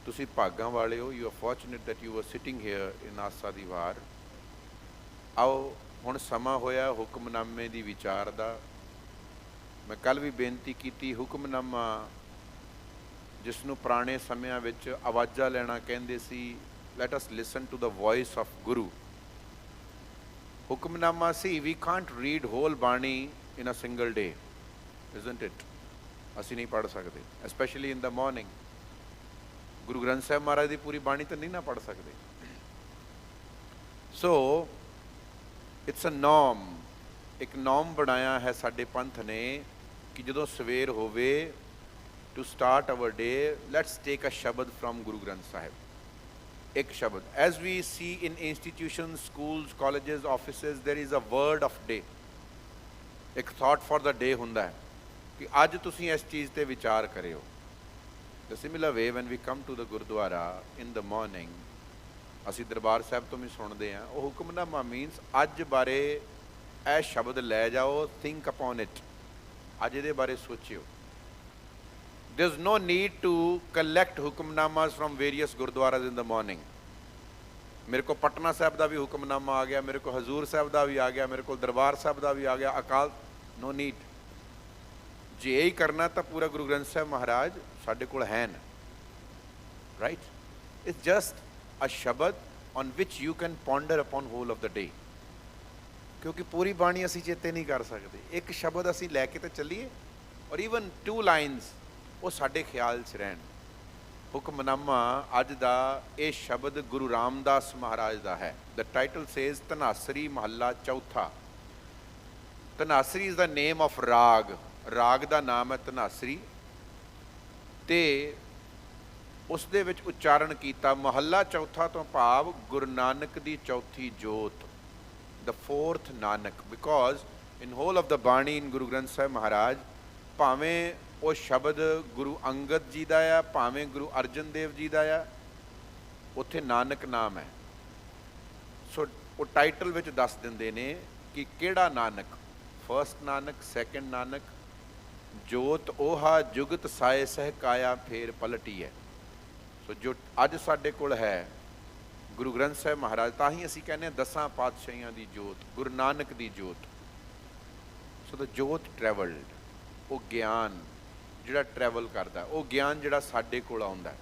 ਤੁਸੀਂ ਭਾਗਾਂ ਵਾਲੇ ਹੋ। You are fortunate that you are sitting here in Asa di Var. ਆਓ ਹੁਣ ਸਮਾਂ ਹੋਇਆ ਹੁਕਮਨਾਮੇ ਦੀ ਵਿਚਾਰ ਦਾ। ਮੈਂ ਕੱਲ੍ਹ ਵੀ ਬੇਨਤੀ ਕੀਤੀ, ਹੁਕਮਨਾਮਾ ਜਿਸ ਨੂੰ ਪੁਰਾਣੇ ਸਮਿਆਂ ਵਿੱਚ ਆਵਾਜ਼ਾਂ ਲੈਣਾ ਕਹਿੰਦੇ ਸੀ, let us listen to the voice of Guru. ਹੁਕਮਨਾਮਾ ਸੀ, we can't read whole bani in a single day, isn't it. ਅਸੀਂ ਨਹੀਂ ਪੜ੍ਹ ਸਕਦੇ, ਐਸਪੈਸ਼ਲੀ ਇਨ ਦ ਮੋਰਨਿੰਗ। ਗੁਰੂ ਗ੍ਰੰਥ ਸਾਹਿਬ ਮਹਾਰਾਜ ਦੀ ਪੂਰੀ ਬਾਣੀ ਤਾਂ ਨਹੀਂ ਨਾ ਪੜ੍ਹ ਸਕਦੇ। ਸੋ ਇਟਸ ਅ ਨੋਮ, ਇੱਕ ਨੋਮ ਬਣਾਇਆ ਹੈ ਸਾਡੇ ਪੰਥ ਨੇ ਕਿ ਜਦੋਂ ਸਵੇਰ ਹੋਵੇ, to start our day, let's take a shabad from Guru Granth Sahib. ਇੱਕ ਸ਼ਬਦ, as we see in institution, schools, colleges, offices, there is a word of day. ਇੱਕ ਥਾਟ ਫॉर ਦ ਡੇ ਹੁੰਦਾ ਹੈ ਕਿ ਅੱਜ ਤੁਸੀਂ ਇਸ ਚੀਜ਼ 'ਤੇ ਵਿਚਾਰ ਕਰਿਓ। The similar way when we come to the gurdwara in the morning, ਅਸੀਂ ਦਰਬਾਰ ਸਾਹਿਬ ਤੋਂ ਵੀ ਸੁਣਦੇ ਹਾਂ, ਉਹ ਹੁਕਮਨਾਮਾ ਮੀਨਸ ਅੱਜ ਬਾਰੇ ਇਹ ਸ਼ਬਦ ਲੈ ਜਾਓ, ਥਿੰਕ ਅਪੋਨ ਇਟ, ਅੱਜ ਇਹਦੇ ਬਾਰੇ ਸੋਚਿਓ। there is no need to collect ਹੁਕਮਨਾਮਾਸ from various gurdwaras in the morning। ਮੇਰੇ ਕੋਲ ਪਟਨਾ ਸਾਹਿਬ ਦਾ ਵੀ ਹੁਕਮਨਾਮਾ ਆ ਗਿਆ, ਮੇਰੇ ਕੋਲ ਹਜ਼ੂਰ ਸਾਹਿਬ ਦਾ ਵੀ ਆ ਗਿਆ, ਮੇਰੇ ਕੋਲ ਦਰਬਾਰ ਸਾਹਿਬ ਦਾ ਵੀ ਆ ਗਿਆ, ਅਕਾਲ, ਨੋ ਨੀਡ। ਜੇ ਇਹ ਹੀ ਕਰਨਾ ਤਾਂ ਪੂਰਾ ਗੁਰੂ ਗ੍ਰੰਥ ਸਾਹਿਬ ਮਹਾਰਾਜ ਸਾਡੇ ਕੋਲ ਹੈ ਨਾ, ਰਾਈਟ। ਇਟਸ ਜਸਟ ਅ ਸ਼ਬਦ on which you can ponder upon whole of the day। ਕਿਉਂਕਿ ਪੂਰੀ ਬਾਣੀ ਅਸੀਂ ਚੇਤੇ ਨਹੀਂ ਕਰ ਸਕਦੇ, ਇੱਕ ਸ਼ਬਦ ਅਸੀਂ ਲੈ ਕੇ ਤਾਂ ਚੱਲੀਏ, ਔਰ ਈਵਨ 2 ਲਾਈਨਸ ਉਹ ਸਾਡੇ ਖਿਆਲ 'ਚ ਰਹਿਣ। ਹੁਕਮਨਾਮਾ ਅੱਜ ਦਾ ਇਹ ਸ਼ਬਦ ਗੁਰੂ ਰਾਮਦਾਸ ਮਹਾਰਾਜ ਦਾ ਹੈ। ਦ ਟਾਈਟਲ ਸੇਜ਼ ਧਨਾਸਰੀ ਮਹੱਲਾ ਚੌਥਾ। Dhanasari is the name of ਰਾਗ, ਰਾਗ ਦਾ ਨਾਮ ਹੈ ਧਨਾਸਰੀ, ਤੇ ਉਸ ਦੇ ਵਿੱਚ ਉਚਾਰਨ ਕੀਤਾ ਮਹੱਲਾ ਚੌਥਾ ਤੋਂ ਭਾਵ ਗੁਰੂ ਨਾਨਕ ਦੀ ਚੌਥੀ ਜੋਤ, the fourth Nanak. Because in whole of the bani in ਗੁਰੂ ਗ੍ਰੰਥ ਸਾਹਿਬ ਮਹਾਰਾਜ, ਭਾਵੇਂ ਉਹ ਸ਼ਬਦ ਗੁਰੂ ਅੰਗਦ ਜੀ ਦਾ ਆ, ਭਾਵੇਂ ਗੁਰੂ ਅਰਜਨ ਦੇਵ ਜੀ ਦਾ ਆ, ਉੱਥੇ ਨਾਨਕ ਨਾਮ ਹੈ। ਸੋ ਉਹ ਟਾਈਟਲ ਵਿੱਚ ਦੱਸ ਦਿੰਦੇ ਨੇ ਕਿ ਕਿਹੜਾ ਨਾਨਕ, ਫਸਟ ਨਾਨਕ, ਸੈਕਿੰਡ ਨਾਨਕ। ਜੋਤ 오ਹਾ ਜੁਗਤ ਸਾਏ ਸਹਿ ਕਾਇਆ ਫੇਰ ਪਲਟੀ ਹੈ। ਸੋ ਜੋ ਅੱਜ ਸਾਡੇ ਕੋਲ ਹੈ ਗੁਰੂ ਗ੍ਰੰਥ ਸਾਹਿਬ ਮਹਾਰਾਜ, ਤਾਂ ਹੀ ਅਸੀਂ ਕਹਿੰਦੇ ਹਾਂ 10 ਪਾਤਸ਼ਾਹੀਆਂ ਦੀ ਜੋਤ, ਗੁਰੂ ਨਾਨਕ ਦੀ ਜੋਤ। ਸੋ ਦ ਜੋਤ ਟਰੈਵਲਡ, ਉਹ ਗਿਆਨ ਜਿਹੜਾ ਟਰੈਵਲ ਕਰਦਾ, ਉਹ ਗਿਆਨ ਜਿਹੜਾ ਸਾਡੇ ਕੋਲ ਆਉਂਦਾ।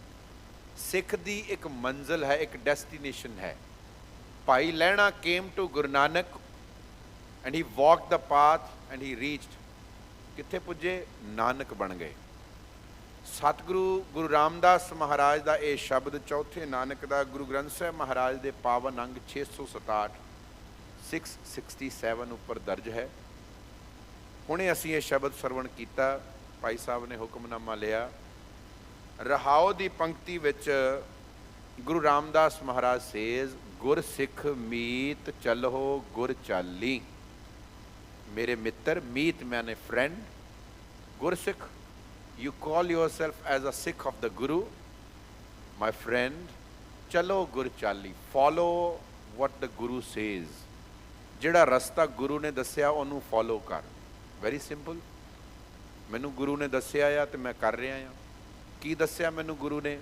ਸਿੱਖ ਦੀ ਇੱਕ ਮੰਜ਼ਿਲ ਹੈ, ਇੱਕ ਡੈਸਟੀਨੇਸ਼ਨ ਹੈ। Bhai Lehna came to Guru Nanak and he walked the path and he reached. ਕਿੱਥੇ ਪੁੱਜੇ? ਨਾਨਕ ਬਣ ਗਏ। ਸਤਿਗੁਰੂ ਗੁਰੂ ਰਾਮਦਾਸ ਮਹਾਰਾਜ ਦਾ ਇਹ ਸ਼ਬਦ ਚੌਥੇ ਨਾਨਕ ਦਾ ਗੁਰੂ ਗ੍ਰੰਥ ਸਾਹਿਬ ਮਹਾਰਾਜ ਦੇ ਪਾਵਨ ਅੰਗ 667 667 ਉੱਪਰ ਦਰਜ ਹੈ। ਹੁਣੇ ਅਸੀਂ ਇਹ ਸ਼ਬਦ ਸਰਵਣ ਕੀਤਾ, ਭਾਈ ਸਾਹਿਬ ਨੇ ਹੁਕਮਨਾਮਾ ਲਿਆ। ਰਹਾਓ ਦੀ ਪੰਕਤੀ ਵਿੱਚ ਗੁਰੂ ਰਾਮਦਾਸ ਮਹਾਰਾਜ ਸੇਜ਼, ਗੁਰ ਸਿੱਖ ਮੀਤ ਚੱਲੋ ਗੁਰ ਚਾਲੀ। ਮੇਰੇ ਮਿੱਤਰ, ਮੀਤ ਮੈਨੇ ਫਰੈਂਡ, ਗੁਰਸਿੱਖ, you call yourself as a Sikh of the Guru, my friend, chalo gur chali, follow what the Guru says। ਜਿਹੜਾ ਰਸਤਾ ਗੁਰੂ ਨੇ ਦੱਸਿਆ ਉਹਨੂੰ ਫੋਲੋ ਕਰ। Very simple. ਮੈਨੂੰ ਗੁਰੂ ਨੇ ਦੱਸਿਆ ਆ ਤੇ ਮੈਂ ਕਰ ਰਿਹਾ ਆ। ਕੀ ਦੱਸਿਆ ਮੈਨੂੰ ਗੁਰੂ ਨੇ?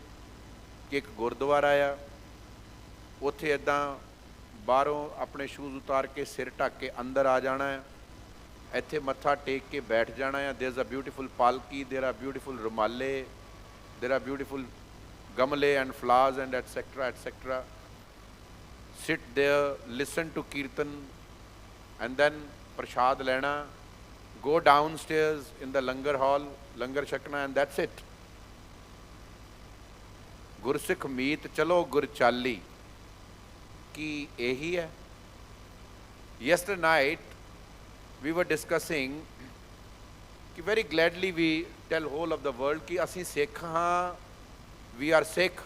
ਕਿ ਇੱਕ ਗੁਰਦੁਆਰਾ ਆ, ਉੱਥੇ ਇੱਦਾਂ ਬਾਹਰੋਂ ਆਪਣੇ ਸ਼ੂਜ਼ ਉਤਾਰ ਕੇ ਸਿਰ ਢੱਕ ਕੇ ਅੰਦਰ ਆ ਜਾਣਾ ਹੈ, ਇੱਥੇ ਮੱਥਾ ਟੇਕ ਕੇ ਬੈਠ ਜਾਣਾ ਆ। ਦੇਰ ਇਜ਼ ਅ ਬਿਊਟੀਫੁਲ ਪਾਲਕੀ, ਦੇਰ ਆਰ ਬਿਊਟੀਫੁਲ ਰੁਮਾਲੇ, ਦੇਰ ਆਰ ਬਿਊਟੀਫੁਲ ਗਮਲੇ and flowers and etcetera etcetera. Sit there, listen to kirtan and then ਪ੍ਰਸ਼ਾਦ ਲੈਣਾ, ਗੋ ਡਾਊਨ ਸਟੇਅਰਸ ਇਨ ਦ ਲੰਗਰ ਹਾਲ, ਲੰਗਰ ਛਕਣਾ, ਐਂਡ ਦੈਟਸ ਇਟ। ਗੁਰਸਿੱਖ ਮੀਤ ਚਲੋ ਗੁਰ ਚਾਲੀ, ਕੀ ਇਹੀ ਹੈ? Yesterday night we were discussing ਕਿ very gladly we tell whole of the world ਕਿ ਅਸੀਂ ਸਿੱਖ ਹਾਂ, we are Sikh,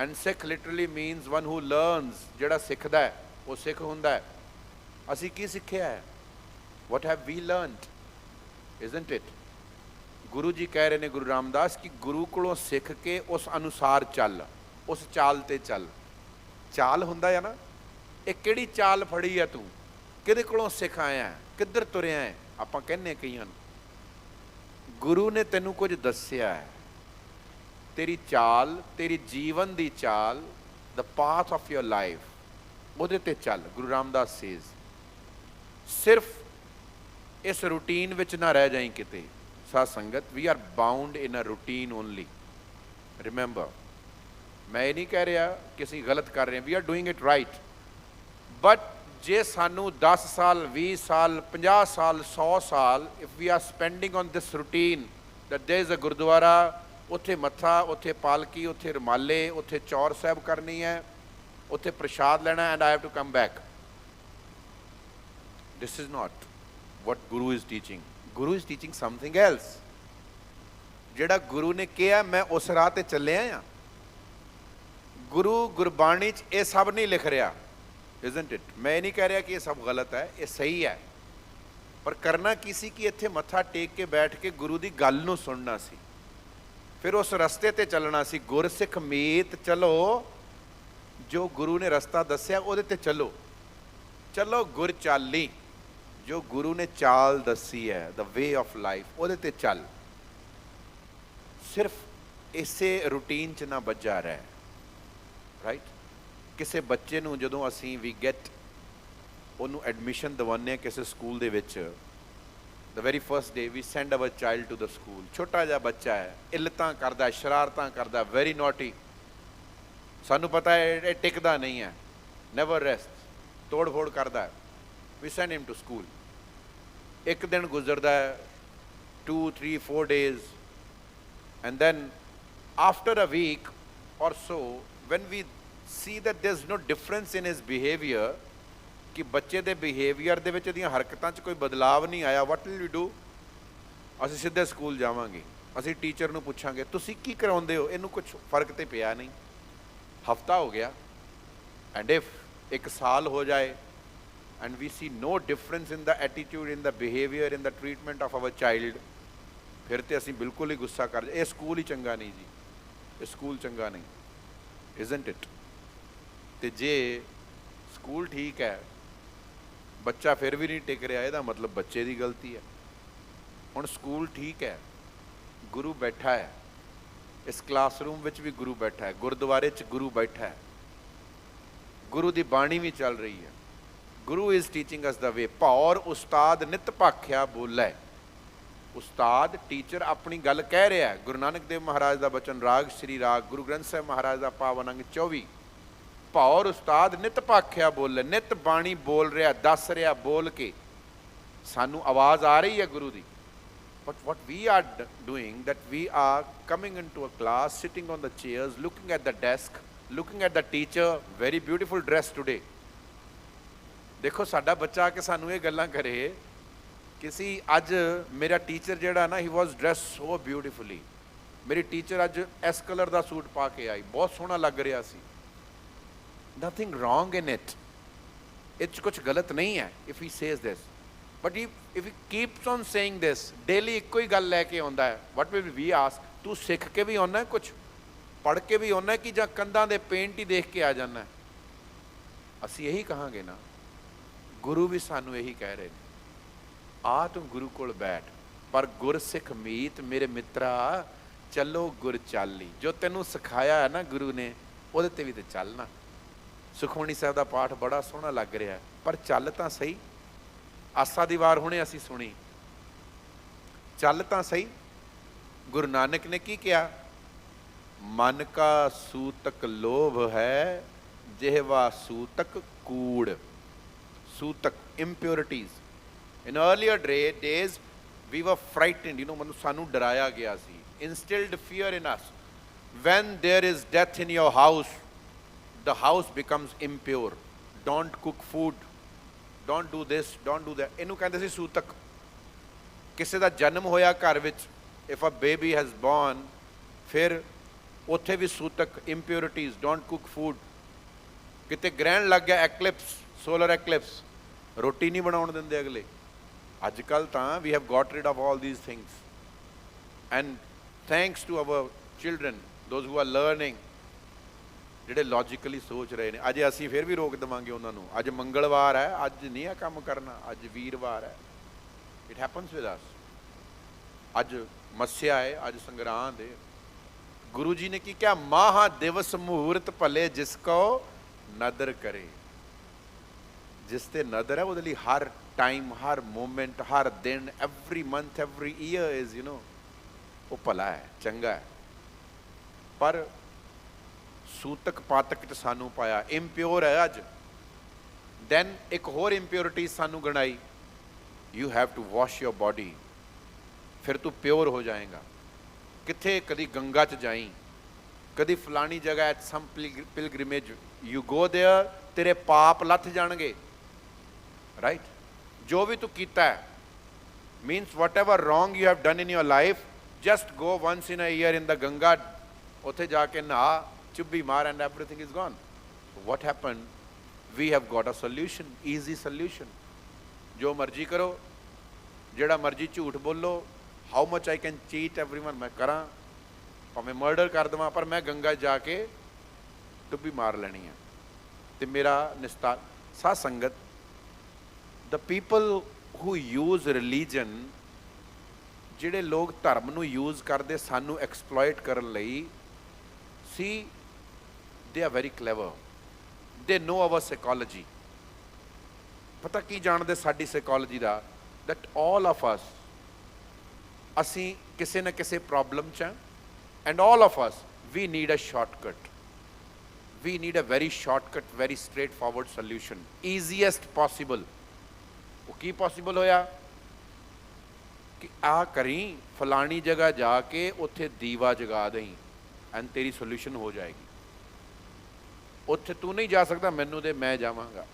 and Sikh literally means one who learns। ਜਿਹੜਾ ਸਿੱਖਦਾ ਹੈ ਉਹ ਸਿੱਖ ਹੁੰਦਾ ਹੈ। ਅਸੀਂ ਕੀ ਸਿੱਖਿਆ ਹੈ? what have we learned, isn't it? Guru ji ਕਹਿ ਰਹੇ ਨੇ, ਗੁਰੂ ਰਾਮਦਾਸ, ਕਿ ਗੁਰੂ ਕੋਲੋਂ ਸਿੱਖ ਕੇ ਉਸ ਅਨੁਸਾਰ ਚੱਲ, ਉਸ ਚਾਲ 'ਤੇ ਚੱਲ। ਚਾਲ ਹੁੰਦਾ ਹੈ ਨਾ, ਇਹ ਕਿਹੜੀ ਚਾਲ ਫੜੀ ਹੈ ਤੂੰ? ਕਿਹਦੇ ਕੋਲੋਂ ਸਿੱਖ ਆਇਆ? ਕਿੱਧਰ ਤੁਰਿਆ ਹੈ? ਆਪਾਂ ਕਹਿੰਦੇ ਕਈਆਂ ਨੂੰ ਗੁਰੂ ਨੇ ਤੈਨੂੰ ਕੁਝ ਦੱਸਿਆ ਹੈ, तेरी चाल, तेरी जीवन दी चाल, the path of your life, ਉਹਦੇ ਤੇ ਚੱਲ। ਗੁਰੂ ਰਾਮਦਾਸ ਸੇਜ਼ ਸਿਰਫ ਇਸ ਰੂਟੀਨ ਵਿੱਚ ਨਾ ਰਹਿ ਜਾਈਂ ਕਿਤੇ। ਸਾਧ ਸੰਗਤ, we are bound in a routine only. Remember, ਮੈਂ ਇਹ ਨਹੀਂ ਕਹਿ ਰਿਹਾ ਕਿ ਅਸੀਂ ਗਲਤ ਕਰ ਰਹੇ ਹਾਂ, we are doing it right, but ਜੇ ਸਾਨੂੰ 10 ਸਾਲ 20 ਸਾਲ 50 ਸਾਲ 100 ਸਾਲ if we are spending on this routine that there is a gurdwara, ਉੱਥੇ ਮੱਥਾ, ਉੱਥੇ ਪਾਲਕੀ, ਉੱਥੇ ਰੁਮਾਲੇ, ਉੱਥੇ ਚੌਰ ਸਾਹਿਬ ਕਰਨੀ ਹੈ, ਉੱਥੇ ਪ੍ਰਸ਼ਾਦ ਲੈਣਾ, and I have to come back, this is not what Guru is teaching. Guru is teaching something else. ਜਿਹੜਾ ਗੁਰੂ ਨੇ ਕਿਹਾ ਮੈਂ ਉਸ ਰਾਹ ਤੇ ਚੱਲਿਆ ਆ। ਗੁਰੂ ਗੁਰਬਾਣੀ 'ਚ ਇਹ ਸਭ ਨਹੀਂ ਲਿਖ ਰਿਹਾ, isn't it? ਮੈਂ ਇਹ ਨਹੀਂ ਕਹਿ ਰਿਹਾ ਕਿ ਇਹ ਸਭ ਗਲਤ ਹੈ, ਇਹ ਸਹੀ ਹੈ, ਪਰ ਕਰਨਾ ਕੀ ਸੀ ਕਿ ਇੱਥੇ ਮੱਥਾ ਟੇਕ ਕੇ ਬੈਠ ਕੇ ਗੁਰੂ ਦੀ ਗੱਲ ਨੂੰ ਸੁਣਨਾ ਸੀ, ਫਿਰ ਉਸ ਰਸਤੇ ਤੇ ਚੱਲਣਾ ਸੀ। ਗੁਰਸਿੱਖ ਮੀਤ ਚਲੋ, ਜੋ ਗੁਰੂ ਨੇ ਰਸਤਾ ਦੱਸਿਆ ਉਹਦੇ ਤੇ ਚੱਲੋ। ਚਲੋ ਗੁਰ ਚਾਲੀ, ਜੋ ਗੁਰੂ ਨੇ ਚਾਲ ਦੱਸੀ ਹੈ, ਦ ਵੇ ਆਫ ਲਾਈਫ, ਉਹਦੇ ਤੇ ਚੱਲ। ਸਿਰਫ ਇਸੇ ਰੂਟੀਨ 'ਚ ਨਾ ਬੱਝਾ ਰਹਿ, ਰਾਈਟ। ਕਿਸੇ ਬੱਚੇ ਨੂੰ ਜਦੋਂ ਅਸੀਂ ਵੀ ਗੈਟ ਉਹਨੂੰ ਐਡਮਿਸ਼ਨ ਦਿਵਾਉਂਦੇ ਹਾਂ ਕਿਸੇ ਸਕੂਲ ਦੇ ਵਿੱਚ, the very first day we send our child to the school. ਛੋਟਾ ਜਿਹਾ ਬੱਚਾ ਹੈ, ਇੱਲਤਾਂ ਕਰਦਾ, ਸ਼ਰਾਰਤਾਂ ਕਰਦਾ, ਵੈਰੀ ਨੋਟੀ, ਸਾਨੂੰ ਪਤਾ ਹੈ ਇਹ ਟਿਕਦਾ ਨਹੀਂ ਹੈ, ਨੈਵਰ ਰੈਸਟ, ਤੋੜ ਫੋੜ ਕਰਦਾ, ਵੀ ਸੈਂਡ ਹਿਮ ਟੂ ਸਕੂਲ। ਇੱਕ ਦਿਨ ਗੁਜ਼ਰਦਾ ਹੈ, 2 3 4 days, and then after a week or so, when we see that there's no difference in his behavior, ਕਿ ਬੱਚੇ ਦੇ ਬਿਹੇਵੀਅਰ ਦੇ ਵਿੱਚ, ਇਹਦੀਆਂ ਹਰਕਤਾਂ 'ਚ ਕੋਈ ਬਦਲਾਵ ਨਹੀਂ ਆਇਆ, what will we do? ਅਸੀਂ ਸਿੱਧੇ ਸਕੂਲ ਜਾਵਾਂਗੇ, ਅਸੀਂ ਟੀਚਰ ਨੂੰ ਪੁੱਛਾਂਗੇ ਤੁਸੀਂ ਕੀ ਕਰਾਉਂਦੇ ਹੋ, ਇਹਨੂੰ ਕੁਝ ਫਰਕ ਤੇ ਪਿਆ ਨਹੀਂ। ਹਫਤਾ ਹੋ ਗਿਆ, ਐਂਡ ਇਫ 1 ਸਾਲ ਹੋ ਜਾਏ and we see no difference in the attitude, in the behavior, in the treatment of our child, ਫਿਰ ਤੇ ਅਸੀਂ ਬਿਲਕੁਲ ਹੀ ਗੁੱਸਾ ਕਰ, ਇਹ ਸਕੂਲ ਹੀ ਚੰਗਾ ਨਹੀਂ ਜੀ, ਇਹ ਸਕੂਲ ਚੰਗਾ ਨਹੀਂ, isn't it? ਤੇ ਜੇ ਸਕੂਲ ਠੀਕ ਹੈ, ਬੱਚਾ ਫਿਰ ਵੀ ਨਹੀਂ ਟਿਕ ਰਿਹਾ, ਇਹਦਾ ਮਤਲਬ ਬੱਚੇ ਦੀ ਗਲਤੀ ਹੈ। ਹੁਣ ਸਕੂਲ ਠੀਕ ਹੈ, ਗੁਰੂ ਬੈਠਾ ਹੈ, ਇਸ ਕਲਾਸਰੂਮ ਵਿੱਚ ਵੀ ਗੁਰੂ ਬੈਠਾ ਹੈ, ਗੁਰਦੁਆਰੇ 'ਚ ਗੁਰੂ ਬੈਠਾ ਹੈ, ਗੁਰੂ ਦੀ ਬਾਣੀ ਵੀ ਚੱਲ ਰਹੀ ਹੈ। ਗੁਰੂ ਇਜ਼ ਟੀਚਿੰਗ ਅਸ ਦਾ ਵੇ। ਭੌਰ ਉਸਤਾਦ ਨਿਤ ਭਾਖਿਆ ਬੋਲੇ। ਉਸਤਾਦ ਟੀਚਰ ਆਪਣੀ ਗੱਲ ਕਹਿ ਰਿਹਾ ਹੈ। ਗੁਰੂ ਨਾਨਕ ਦੇਵ ਮਹਾਰਾਜ ਦਾ ਬਚਨ, ਰਾਗ ਸ਼੍ਰੀ ਰਾਗ, ਗੁਰੂ ਗ੍ਰੰਥ ਸਾਹਿਬ ਮਹਾਰਾਜ ਦਾ ਪਾਵਨ ਅੰਗ 24। ਭੌਰ ਉਸਤਾਦ ਨਿਤ ਭਾਖਿਆ ਬੋਲੇ, ਨਿਤ ਬਾਣੀ ਬੋਲ ਰਿਹਾ, ਦੱਸ ਰਿਹਾ, ਬੋਲ ਕੇ ਸਾਨੂੰ ਆਵਾਜ਼ ਆ ਰਹੀ ਹੈ ਗੁਰੂ ਦੀ। But what we are doing, that we are coming into a class, sitting on the chairs, looking at the desk, looking at the teacher, very beautiful dress today. ਦੇਖੋ ਸਾਡਾ ਬੱਚਾ ਆ ਕੇ ਸਾਨੂੰ ਇਹ ਗੱਲਾਂ ਕਰੇ ਕਿ ਸੀ ਅੱਜ ਮੇਰਾ ਟੀਚਰ ਜਿਹੜਾ ਨਾ, ਹੀ ਵਾਜ਼ ਡਰੈਸ ਸੋ ਬਿਊਟੀਫੁਲੀ, ਮੇਰੀ ਟੀਚਰ ਅੱਜ ਇਸ ਕਲਰ ਦਾ ਸੂਟ ਪਾ ਕੇ ਆਈ, ਬਹੁਤ ਸੋਹਣਾ ਲੱਗ ਰਿਹਾ ਸੀ। ਨਥਿੰਗ ਰੋਂਗ ਇਨ ਇਟ, ਇਹ 'ਚ ਕੁਛ ਗਲਤ ਨਹੀਂ ਹੈ if he says this, but if he keeps on saying this daily, ਇੱਕੋ ਹੀ ਗੱਲ ਲੈ ਕੇ ਆਉਂਦਾ ਹੈ, ਵਟ ਵਿਲ ਵੀ ਆਸਕ, ਤੂੰ ਸਿੱਖ ਕੇ ਵੀ ਆਉਣਾ, ਕੁਛ ਪੜ੍ਹ ਕੇ ਵੀ ਆਉਣਾ, ਕਿ ਜਾਂ ਕੰਧਾਂ ਦੇ ਪੇਂਟ ਹੀ ਦੇਖ ਕੇ ਆ ਜਾਂਦਾ? ਅਸੀਂ ਇਹੀ ਕਹਾਂਗੇ ਨਾ। ਗੁਰੂ ਵੀ ਸਾਨੂੰ ਇਹੀ ਕਹਿ ਰਹੇ ਨੇ, ਆ ਤੂੰ ਗੁਰੂ ਕੋਲ ਬੈਠ, ਪਰ ਗੁਰਸਿੱਖ ਮੀਤ ਮੇਰੇ ਮਿੱਤਰਾ, ਚੱਲੋ ਗੁਰ ਚਾਲੀ। ਜੋ ਤੈਨੂੰ ਸਿਖਾਇਆ ਹੈ ਨਾ ਗੁਰੂ ਨੇ, ਉਹਦੇ ਤੇ ਵੀ ਤੇ ਚੱਲਣਾ। ਸੁਖਮਨੀ ਸਾਹਿਬ ਦਾ ਪਾਠ ਬੜਾ ਸੋਹਣਾ ਲੱਗ ਰਿਹਾ, ਪਰ ਚੱਲ ਤਾਂ ਸਹੀ। ਆਸਾ ਦੀ ਵਾਰ ਹੁਣੇ ਅਸੀਂ ਸੁਣੀ, ਚੱਲ ਤਾਂ ਸਹੀ। ਗੁਰੂ ਨਾਨਕ ਨੇ ਕੀ ਕਿਹਾ? ਮਨ ਕਾ ਸੂਤਕ ਲੋਭ ਹੈ, ਜਿਹਵਾ ਸੂਤਕ ਕੂੜ। ਸੂਤਕ, impurities. In earlier days, we were frightened, ਸਾਨੂੰ ਡਰਾਇਆ ਗਿਆ ਸੀ, instilled fear in us. When there is death in your house, the house becomes impure. Don't cook food, don't do this, don't do that. ਇਹਨੂੰ ਕਹਿੰਦੇ ਸੀ ਸੂਤਕ। ਕਿਸੇ ਦਾ ਜਨਮ ਹੋਇਆ ਘਰ ਵਿੱਚ, if a baby has born, ਫਿਰ ਉੱਥੇ ਵੀ ਸੂਤਕ, impurities, don't cook food. ਕਿਤੇ ਗ੍ਰਹਿਣ ਲੱਗ ਗਿਆ, ਐਕਲਿਪਸ, ਸੋਲਰ ਐਕਲਿਪਸ, ਰੋਟੀ ਨਹੀਂ ਬਣਾਉਣ ਦਿੰਦੇ ਅਗਲੇ। ਅੱਜ ਕੱਲ੍ਹ ਤਾਂ we have got rid of all these things, and thanks to our children, those who are learning, ਜਿਹੜੇ ਲੌਜੀਕਲੀ ਸੋਚ ਰਹੇ ਨੇ। ਅੱਜ ਅਸੀਂ ਫਿਰ ਵੀ ਰੋਕ ਦੇਵਾਂਗੇ ਉਹਨਾਂ ਨੂੰ, ਅੱਜ ਮੰਗਲਵਾਰ ਹੈ, ਅੱਜ ਨਹੀਂ ਇਹ ਕੰਮ ਕਰਨਾ, ਅੱਜ ਵੀਰਵਾਰ ਹੈ। It happens with us. ਅੱਜ ਮੱਸਿਆ ਹੈ, ਅੱਜ ਸੰਗਰਾਂਦ ਹੈ। गुरु जी ने की क्या, महा दिवस मुहूर्त भले जिसको नदर करे। जिस ते नदर है ਉਹਦੇ ਲਈ हर टाइम, हर मोमेंट, हर दिन, every month, every year is वो भला है, चंगा है। पर सूतक पातक च सानू पाया इम्प्योर है अज। दैन एक होर इम्प्योरिटी सानू गणाई, you have to wash your body, फिर तू प्योर हो जाएगा। किथे कदी गंगा च जाई, कदी फलानी जगह at some pilgrimage you go there, तेरे पाप लथ जाणगे, राइट। जो भी तू कीता है, means what ever wrong you have done in your life, just go once in a year in the Ganga, उत्थे जाके नहा, चुब्बी मार, and everything is gone. What happen, we have got a solution, easy solution. जो मर्जी करो, जेड़ा मर्जी झूठ बोलो, how much I can cheat everyone, मैं करा, भावें मर्डर कर देवां, पर मैं गंगा जाके टुब्बी मार लेनी है तो मेरा निस्तार। सा संगत, the people who use religion, ਜਿਹੜੇ लोग धर्म ਨੂੰ यूज करते सानू एक्सप्लॉइट करन लई, see they are very clever, they know our psychology. पता की जानते साडी साइकोलॉजी का, दैट ऑल ऑफ अस, असी किसी न किसी प्रॉब्लम च, and all of us we need a shortcut, we need a very shortcut, very straightforward solution, easiest possible. वो की पॉसिबल होया कि आ करी, फलानी जगह जाके उत्थे दीवा जगा दई, एंड तेरी सोल्यूशन हो जाएगी। उत्थे तू नहीं जा सकता, मैनू दे, मैं जावांगा।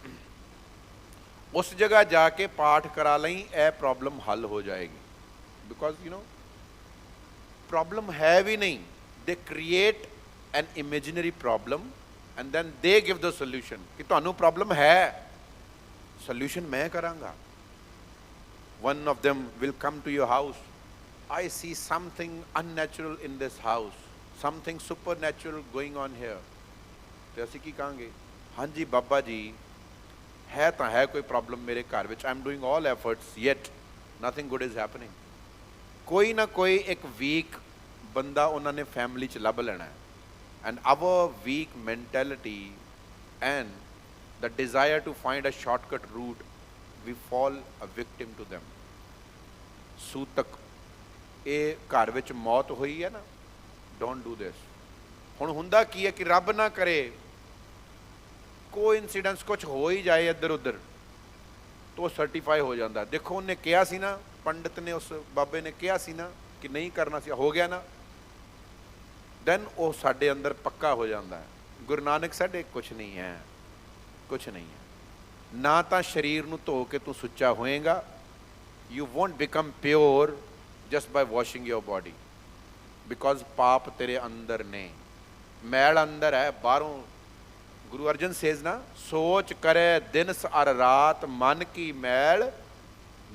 उस जगह जाके पाठ करा लई, ए प्रॉब्लम हल हो जाएगी। बिकॉज यू नो प्रॉब्लम है भी नहीं, they create an imaginary problem and then they give the solution कि तुहानू प्रॉब्लम है, सोल्यूशन मैं करांगा। One of them will come to your house, I see something unnatural in this house, something supernatural going on here, तो असी की कहांगे, हाँ जी बाबा जी है तो है कोई प्रॉब्लम मेरे घर विच, I am doing all efforts yet nothing good is happening. कोई ना कोई एक वीक बंदा उन्होंने फैमिली च लभ लेना है, and our weak mentality and the desire to find a shortcut route, we fall a victim to them। सूतक, ये घर विच मौत हुई है ना, डोंट डू दिस। हुण हुंदा की है कि रब ना करे कोई इंसीडेंस कुछ हो ही जाए इधर उधर, तो सर्टिफाई हो जाता। देखो उन्हें कहा सी ना, पंडित ने, उस बाबे ने कहा सी ना कि नहीं करना सी, हो गया ना, दैन वो साडे अंदर पक्का हो जाता है। गुरु नानक साडे कुछ नहीं है, कुछ नहीं है। ना तो शरीर नूं धो के तू सुच्चा होएगा, you won't become pure just by washing your body, because पाप तेरे अंदर ने, मैल अंदर है, बाहरों। गुरु अर्जन सेज ना, सोच करे दिन अर रात, मन की मैल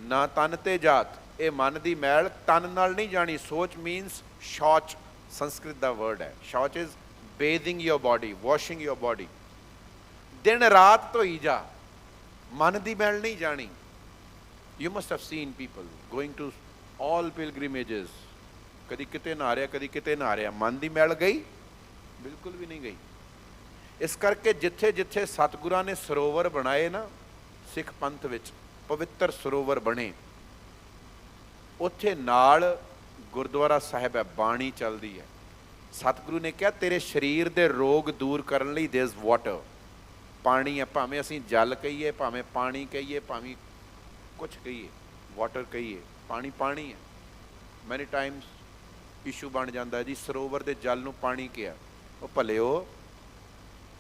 ना तन ते जात। ये मन की मैल तन नाल नहीं जानी। सोच मीनस शौच, संस्कृत का वर्ड है। शौच is bathing your body, washing your body. दिन रात धोई जा, मन की मैल नहीं जानी। You must have seen people going to all pilgrimages, कदी किते नहा रहा, कदी किते नहा रहा, मन की मैल गई? बिल्कुल भी नहीं गई। इस करके जिथे जिथे सतगुरां ने सरोवर बनाए ना, सिख पंथ विच पवित्र सरोवर बने, उत्थे नाल गुरुद्वारा साहिब है, बाणी चलती है। सतगुरु ने कहा तेरे शरीर के रोग दूर करने लई देयर इज वाटर, पानी है, भावें असीं जल कहीए, भावें पानी कहीए, भावें कुछ कहीए, वाटर कहीए, पानी पानी है। मैनी टाइम्स इशू बन जाता है जी सरोवर के जल नूं पानी किया, वो भले हो।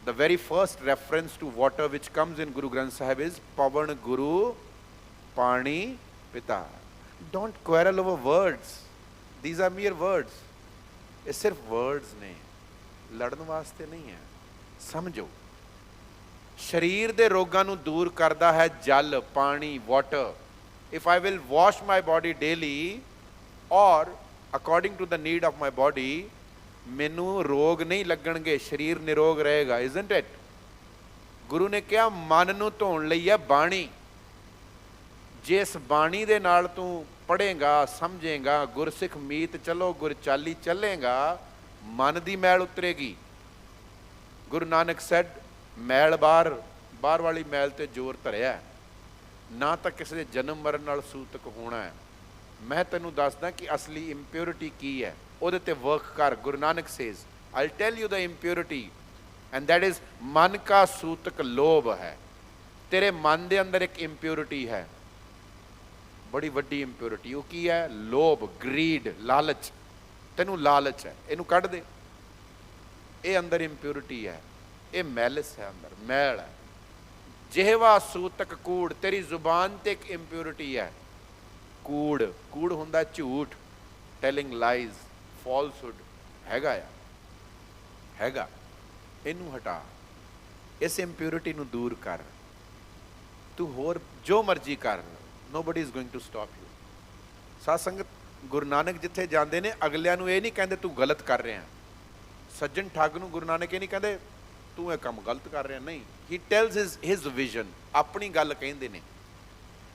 The very first reference to water which comes in Guru Granth Sahib is पवन गुरु पानी पिता। Don't quarrel over words, these are mere words. ये सिर्फ वर्ड्स ने, लड़न वास्ते नहीं है। समझो, शरीर के रोगों को दूर करता है जल, पानी, water. If I will wash my body daily और according to the need of my body, मैनू रोग नहीं लगणगे, शरीर निरोग रहेगा। Isn't it? गुरु ने कहा मन नूं धोण लई है बाणी। जिस बाणी दे नाल तू पढ़ेगा, समझेगा, गुरसिख मीत चलो गुर चाली चलेगा, ਮਨ ਦੀ ਮੈਲ ਉਤਰੇਗੀ। ਗੁਰੂ ਨਾਨਕ ਸੈਡ ਮੈਲ ਬਾਹਰ, ਬਾਹਰ ਵਾਲੀ ਮੈਲ ਤੇ ਜ਼ੋਰ ਧਰਿਆ, ਨਾ ਤਾਂ ਕਿਸੇ ਦੇ ਜਨਮ ਮਰਨ ਨਾਲ ਸੂਤਕ ਹੋਣਾ ਹੈ। ਮੈਂ ਤੈਨੂੰ ਦੱਸਦਾ ਕਿ ਅਸਲੀ ਇੰਪਿਓਰਿਟੀ ਕੀ ਹੈ, ਉਹਦੇ ਤੇ ਵਰਕ ਕਰ। Guru Nanak says I tell you the impurity and that is ਮਨ ਕਾ ਸੂਤਕ ਲੋਭ ਹੈ। ਤੇਰੇ ਮਨ ਦੇ ਅੰਦਰ ਇੱਕ ਇੰਪਿਓਰਿਟੀ ਹੈ, ਬੜੀ ਵੱਡੀ ਇੰਪਿਓਰਿਟੀ। ਉਹ ਕੀ ਹੈ? ਲੋਭ, ਗਰੀਡ, ਲਾਲਚ। ਤੈਨੂੰ ਲਾਲਚ ਹੈ, ਇਹਨੂੰ ਕੱਢ ਦੇ। ਇਹ ਅੰਦਰ ਇੰਪਿਓਰਿਟੀ ਹੈ, ਇਹ ਮੈਲਿਸ ਹੈ, ਅੰਦਰ ਮੈਲ ਹੈ। ਜਿਹਵਾ ਸੂਤਕ ਕੂੜ, ਤੇਰੀ ਜ਼ੁਬਾਨ ਤੇ ਇੱਕ ਇੰਪਿਓਰਿਟੀ ਹੈ, ਕੂੜ। ਕੂੜ ਹੁੰਦਾ ਝੂਠ, ਟੈਲਿੰਗ ਲਾਈਜ਼, ਫਾਲਸਹੁੱਡ ਹੈਗਾ ਆ, ਹੈਗਾ। ਇਹਨੂੰ ਹਟਾ, ਇਸ ਇੰਪਿਓਰਿਟੀ ਨੂੰ ਦੂਰ ਕਰ। ਤੂੰ ਹੋਰ ਜੋ ਮਰਜ਼ੀ ਕਰ, nobody is going to stop you। ਸਾਧ ਸੰਗਤ, ਗੁਰੂ ਨਾਨਕ ਜਿੱਥੇ ਜਾਂਦੇ ਨੇ ਅਗਲਿਆਂ ਨੂੰ ਇਹ ਨਹੀਂ ਕਹਿੰਦੇ ਤੂੰ ਗਲਤ ਕਰ ਰਿਹਾ। ਸੱਜਣ ਠੱਗ ਨੂੰ ਗੁਰੂ ਨਾਨਕ ਇਹ ਨਹੀਂ ਕਹਿੰਦੇ ਤੂੰ ਇਹ ਕੰਮ ਗਲਤ ਕਰ ਰਿਹਾ, ਨਹੀਂ। ਹੀ ਟੈਲਸ ਹਿਜ਼ ਵਿਜ਼ਨ, ਆਪਣੀ ਗੱਲ ਕਹਿੰਦੇ ਨੇ।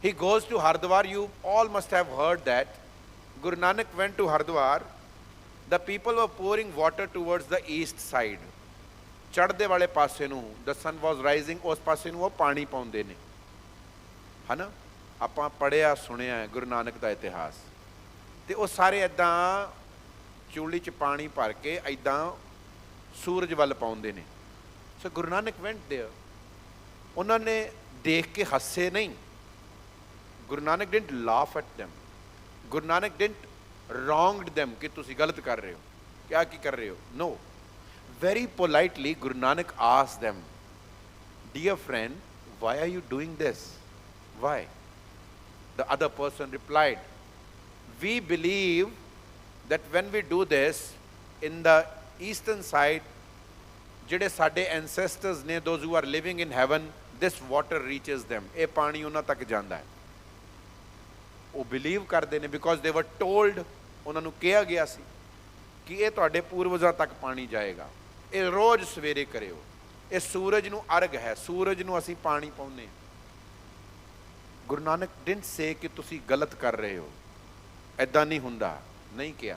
He goes to Haridwar. You all must have heard that Guru Nanak went to Haridwar, the people were pouring water towards the east side. ਚੜ੍ਹਦੇ ਵਾਲੇ ਪਾਸੇ ਨੂੰ, ਦ ਸਨ ਵਾਜ਼ ਰਾਈਜ਼ਿੰਗ, ਉਸ ਪਾਸੇ ਨੂੰ ਉਹ ਪਾਣੀ ਪਾਉਂਦੇ ਨੇ, ਹੈ ਨਾ। ਆਪਾਂ ਪੜ੍ਹਿਆ ਸੁਣਿਆ ਗੁਰੂ ਨਾਨਕ ਦਾ ਇਤਿਹਾਸ। ਅਤੇ ਉਹ ਸਾਰੇ ਇੱਦਾਂ ਚੂਲੀ 'ਚ ਪਾਣੀ ਭਰ ਕੇ ਇੱਦਾਂ ਸੂਰਜ ਵੱਲ ਪਾਉਂਦੇ ਨੇ। So Guru Nanak went there. ਉਹਨਾਂ ਨੇ ਦੇਖ ਕੇ ਹੱਸੇ ਨਹੀਂ। Guru Nanak didn't laugh at them. Guru Nanak didn't wronged them ਕਿ ਤੁਸੀਂ ਗਲਤ ਕਰ ਰਹੇ ਹੋ, ਕਿਆ ਕੀ ਕਰ ਰਹੇ ਹੋ। ਨੋ, very politely Guru Nanak asked them, dear friend, why are you doing this? Why? The other person replied, we believe that when we do this in the eastern side, ਜਿਹੜੇ ਸਾਡੇ ancestors ਨੇ, those who are living in heaven, this water reaches them। ਇਹ ਪਾਣੀ ਉਹਨਾਂ ਤੱਕ ਜਾਂਦਾ ਹੈ। ਉਹ ਬਿਲੀਵ ਕਰਦੇ ਨੇ because they were told, ਉਹਨਾਂ ਨੂੰ ਕਿਹਾ ਗਿਆ ਸੀ ਕਿ ਇਹ ਤੁਹਾਡੇ ਪੂਰਵਜਾਂ ਤੱਕ ਪਾਣੀ ਜਾਏਗਾ। ਇਹ ਰੋਜ਼ ਸਵੇਰੇ ਕਰਿਓ। ਇਹ ਸੂਰਜ ਨੂੰ ਅਰਗ ਹੈ, ਸੂਰਜ ਨੂੰ ਅਸੀਂ ਪਾਣੀ ਪਾਉਂਦੇ। ਗੁਰੂ ਨਾਨਕ ਡਿਡਨਟ ਸੇ ਕਿ ਤੁਸੀਂ ਗਲਤ ਕਰ ਰਹੇ ਹੋ, ਇੱਦਾਂ ਨਹੀਂ ਹੁੰਦਾ, ਨਹੀਂ ਕਿਹਾ।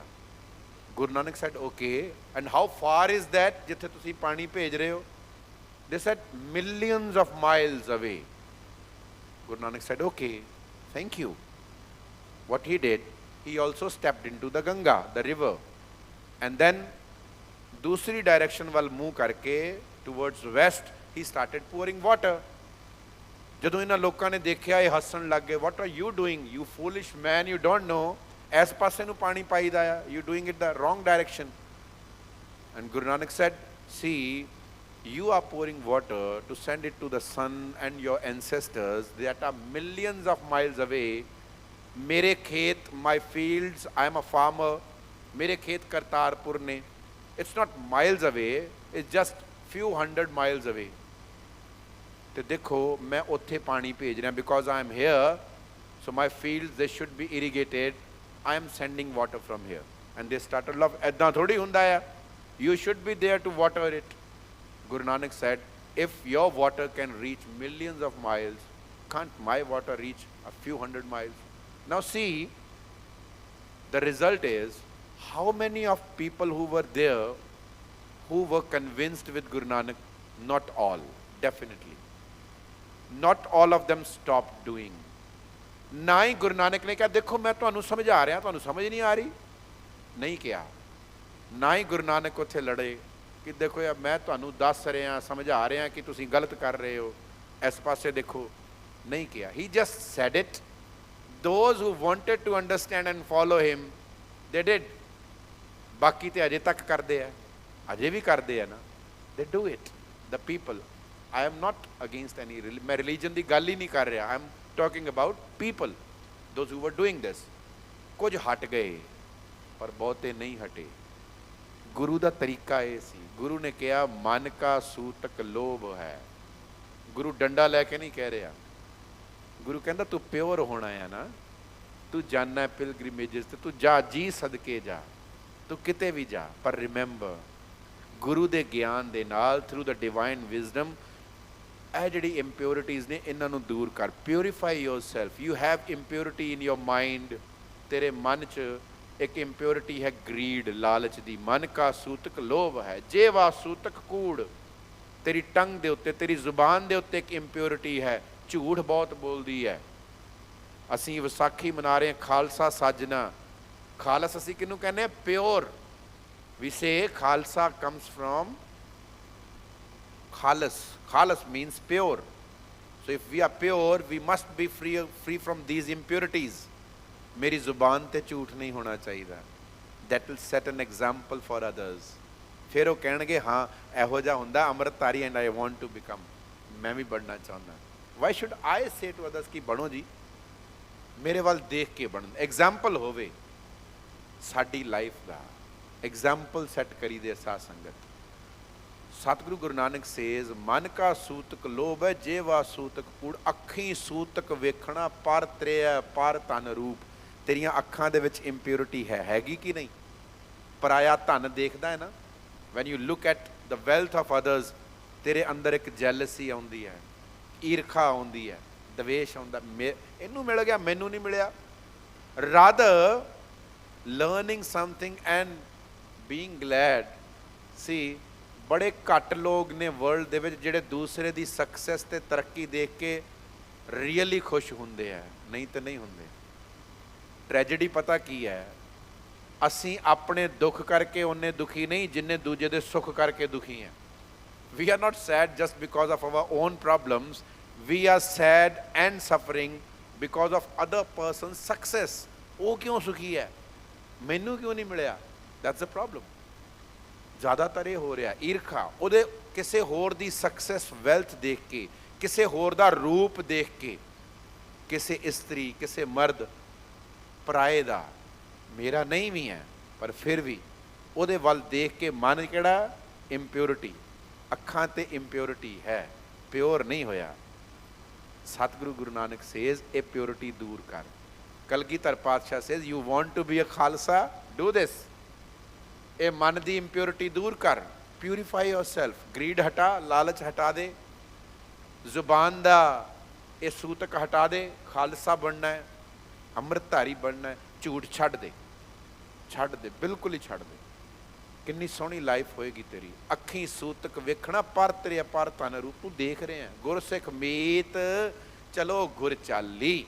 Guru Nanak said okay, and how far is that, ਜਿੱਥੇ ਤੁਸੀਂ ਪਾਣੀ ਭੇਜ ਰਹੇ ਹੋ। ਦੇ sad millions of miles away. Guru Nanak said okay, thank you. what he did, he also stepped into the Ganga, the river, and then दूसरी डायरेक्शन वाल मूव करके towards west he started pouring water। ਜਦੋਂ ਇਹਨਾਂ ਲੋਕਾਂ ਨੇ ਦੇਖਿਆ, ਇਹ ਹੱਸਣ ਲੱਗ ਗਏ। what are you doing, you foolish man, you don't know ਇਸ ਪਾਸੇ ਨੂੰ ਪਾਣੀ ਪਾਈਦਾ ਆ, you doing it the wrong direction। and Guru Nanak said, see, you are pouring water to send it to the sun and your ancestors that are millions of miles away। ਮੇਰੇ ਖੇਤ, my fields, I am a farmer, ਮੇਰੇ ਖੇਤ ਕਰਤਾਰਪੁਰ ਨੇ। it's not miles away, it's just few hundred miles away। ਤੇ ਦੇਖੋ ਮੈਂ ਉੱਥੇ ਪਾਣੀ ਭੇਜ ਰਿਹਾ because I am here, so my fields, they should be irrigated, I am sending water from here। and they started love। ਇੱਦਾਂ ਥੋੜ੍ਹੀ ਹੁੰਦਾ ਆ, you should be there to water it। Guru Nanak said, if your water can reach millions of miles, can't my water reach a few hundred miles? Now see, the result is, how many of people who were there who were convinced with Guru Nanak? Not all, definitely। Not all of them stopped doing। ਨਾ ਹੀ ਗੁਰੂ ਨਾਨਕ ਨੇ ਕਿਹਾ ਦੇਖੋ ਮੈਂ ਤੁਹਾਨੂੰ ਸਮਝਾ ਰਿਹਾ, ਤੁਹਾਨੂੰ ਸਮਝ ਨਹੀਂ ਆ ਰਹੀ, ਨਹੀਂ ਕਿਹਾ। ਨਾ ਹੀ ਗੁਰੂ ਨਾਨਕ ਉੱਥੇ ਲੜੇ ਕਿ ਦੇਖੋ ਯਾਰ ਮੈਂ ਤੁਹਾਨੂੰ ਦੱਸ ਰਿਹਾ, ਸਮਝਾ ਰਿਹਾ ਕਿ ਤੁਸੀਂ ਗਲਤ ਕਰ ਰਹੇ ਹੋ, ਇਸ ਪਾਸੇ ਦੇਖੋ, ਨਹੀਂ ਕਿਹਾ। he just said it। those who wanted to understand and follow him, they did। ਬਾਕੀ ਤੇ ਅਜੇ ਤੱਕ ਕਰਦੇ ਆ, ਅਜੇ ਵੀ ਕਰਦੇ ਆ ਨਾ। they do it, the people। I am not against any ਮੈਂ religion ਦੀ ਗੱਲ ਹੀ ਨਹੀਂ ਕਰ ਰਿਹਾ, I am talking about people, those who were doing this। ਕੁਝ ਹਟ ਗਏ ਪਰ ਬਹੁਤੇ ਨਹੀਂ ਹਟੇ। ਗੁਰੂ ਦਾ ਤਰੀਕਾ ਇਹ ਸੀ। ਗੁਰੂ ਨੇ ਕਿਹਾ ਮਨ ਕਾ ਸੂਤਕ ਲੋਭ ਹੈ। ਗੁਰੂ ਡੰਡਾ ਲੈ ਕੇ ਨਹੀਂ ਕਹਿ ਰਿਹਾ। ਗੁਰੂ ਕਹਿੰਦਾ ਤੂੰ ਪਿਓਰ ਹੋਣਾ ਹੈ ਨਾ, ਤੂੰ ਜਾਣਾ ਪਿਲਗ੍ਰਿਮੇਜਿਸ ਤੇ ਤੂੰ ਜਾ, ਜੀ ਸਦਕੇ ਜਾ, ਤੂੰ ਕਿਤੇ ਵੀ ਜਾ, ਪਰ ਰਿਮੈਂਬਰ ਗੁਰੂ ਦੇ ਗਿਆਨ ਦੇ ਨਾਲ, ਥਰੂ ਦ ਡਿਵਾਈਨ ਵਿਜ਼ਡਮ, ਇਹ ਜਿਹੜੀ ਇੰਪਿਓਰਿਟੀਜ਼ ਨੇ ਇਹਨਾਂ ਨੂੰ ਦੂਰ ਕਰ। Purify yourself. You have impurity in your mind. ਤੇਰੇ ਮਨ 'ਚ एक इंप्योरिटी है ग्रीड, लालच दी। मन का सूतक लोभ है, जे वा सूतक कूड़। तेरी टंग दे उत्ते, तेरी जुबान दे उत्ते एक इंप्योरिटी है, झूठ बहुत बोलदी है। ਅਸੀਂ ਵਿਸਾਖੀ ਮਨਾ ਰਹੇ ਹਾਂ, ਖਾਲਸਾ ਸਾਜਨਾ। ਖਾਲਸ ਅਸੀਂ ਕਿਹਨੂੰ ਕਹਿੰਦੇ ਹਾਂ? Pure. We say Khalsa comes from khalis. Khalis means pure. So if we are pure, we must be free from these impurities. ਮੇਰੀ ਜ਼ੁਬਾਨ ਤੇ ਝੂਠ ਨਹੀਂ ਹੋਣਾ ਚਾਹੀਦਾ। That will set an example for others. ਫਿਰ ਉਹ ਕਹਿਣਗੇ ਹਾਂ ਇਹੋ ਜਿਹਾ ਹੁੰਦਾ ਅੰਮ੍ਰਿਤਧਾਰੀ, and I want to become, ਮੈਂ ਵੀ ਬਣਨਾ ਚਾਹੁੰਦਾ। Why should I say to others ਕਿ ਬਣੋ ਜੀ, ਮੇਰੇ ਵੱਲ ਦੇਖ ਕੇ ਬਣਨ। ਐਗਜ਼ਾਮਪਲ ਹੋਵੇ ਸਾਡੀ ਲਾਈਫ ਦਾ, ਐਗਜ਼ਾਮਪਲ ਸੈੱਟ ਕਰੀਦੇ ਸਾਧ ਸੰਗਤ। ਸਤਿਗੁਰੂ ਗੁਰੂ ਨਾਨਕ ਸੇਜ਼ ਮਨ ਕਾ ਸੂਤਕ ਲੋਭ ਹੈ, ਜੇ ਵਾ ਸੂਤਕ ਕੂੜ। ਅੱਖੀਂ ਸੂਤਕ ਵੇਖਣਾ ਪਰ ਤ੍ਰਿਆ ਪਰ ਧਨ ਰੂਪ। ਤੇਰੀਆਂ ਅੱਖਾਂ ਦੇ ਵਿੱਚ ਇੰਪਿਓਰਿਟੀ ਹੈ, ਹੈਗੀ ਕਿ ਨਹੀਂ? ਪਰਾਇਆ ਧਨ ਦੇਖਦਾ ਹੈ ਨਾ, when you look at the wealth of others, ਤੇਰੇ ਅੰਦਰ ਇੱਕ ਜੈਲਸੀ ਆਉਂਦੀ ਹੈ, ਈਰਖਾ ਆਉਂਦੀ ਹੈ, ਦਵੇਸ਼ ਆਉਂਦਾ, ਇਹਨੂੰ ਮਿਲ ਗਿਆ ਮੈਨੂੰ ਨਹੀਂ ਮਿਲਿਆ। Rather learning something and being glad. ਸੀ ਬੜੇ ਘੱਟ ਲੋਕ ਨੇ ਵਰਲਡ ਦੇ ਵਿੱਚ ਜਿਹੜੇ ਦੂਸਰੇ ਦੀ ਸਕਸੈਸ ਤੇ ਤਰੱਕੀ ਦੇਖ ਕੇ ਰੀਅਲੀ ਖੁਸ਼ ਹੁੰਦੇ ਆ, ਨਹੀਂ ਤਾਂ ਨਹੀਂ ਹੁੰਦੇ। ਟ੍ਰੈਜਡੀ ਪਤਾ ਕੀ ਹੈ? ਅਸੀਂ ਆਪਣੇ ਦੁੱਖ ਕਰਕੇ ਉਹਨੇ ਦੁਖੀ ਨਹੀਂ ਜਿੰਨੇ ਦੂਜੇ ਦੇ ਸੁੱਖ ਕਰਕੇ ਦੁਖੀ ਹਾਂ। We are not sad just because of our own problems. We are sad and suffering because of other person's success. ਉਹ ਕਿਉਂ ਸੁਖੀ ਹੈ, ਮੈਨੂੰ ਕਿਉਂ ਨਹੀਂ ਮਿਲਿਆ? That's the problem. ਜ਼ਿਆਦਾਤਰ ਇਹ ਹੋ ਰਿਹਾ, ਈਰਖਾ। ਉਹਦੇ ਕਿਸੇ ਹੋਰ ਦੀ ਸਕਸੈਸ, ਵੈਲਥ ਦੇਖ ਕੇ, ਕਿਸੇ ਹੋਰ ਦਾ ਰੂਪ ਦੇਖ ਕੇ, ਕਿਸੇ ਇਸਤਰੀ, ਕਿਸੇ ਮਰਦ ਪਰਾਏ ਦਾ, ਮੇਰਾ ਨਹੀਂ ਵੀ ਹੈ ਪਰ ਫਿਰ ਵੀ ਉਹਦੇ ਵੱਲ ਦੇਖ ਕੇ ਮਨ ਕਿਹੜਾ? ਇੰਪਿਓਰਿਟੀ। ਅੱਖਾਂ 'ਤੇ ਇੰਪਿਓਰਿਟੀ ਹੈ, ਪਿਓਰ ਨਹੀਂ ਹੋਇਆ। ਸਤਿਗੁਰੂ ਗੁਰੂ ਨਾਨਕ ਸੇਜ਼ ਇਹ ਪਿਓਰਿਟੀ ਦੂਰ ਕਰ। ਕਲਗੀਧਰ ਪਾਤਸ਼ਾਹ says you want to be a Khalsa, do this. ਇਹ ਮਨ ਦੀ ਇੰਪਿਓਰਿਟੀ ਦੂਰ ਕਰ, ਪਿਊਰੀਫਾਈ ਯੋਰਸੈਲਫ। ਗਰੀਡ ਹਟਾ, ਲਾਲਚ ਹਟਾ ਦੇ, ਜ਼ੁਬਾਨ ਦਾ ਇਹ ਸੂਤਕ ਹਟਾ ਦੇ। ਖਾਲਸਾ ਬਣਨਾ ਹੈ, ਅੰਮ੍ਰਿਤਧਾਰੀ ਬਣਨਾ ਹੈ। ਝੂਠ ਛੱਡ ਦੇ, ਛੱਡ ਦੇ, ਬਿਲਕੁਲ ਹੀ ਛੱਡ ਦੇ। ਕਿੰਨੀ ਸੋਹਣੀ ਲਾਈਫ ਹੋਏਗੀ ਤੇਰੀ। ਅੱਖੀਂ ਸੂਤਕ ਵੇਖਣਾ ਪਰ ਤੇਰੇ ਅਪਰ ਧਨ ਰੂਪ। ਤੂੰ ਦੇਖ ਰਿਹਾ ਗੁਰਸਿੱਖ ਮੀਤ ਚਲੋ ਗੁਰ ਚਾਲੀ,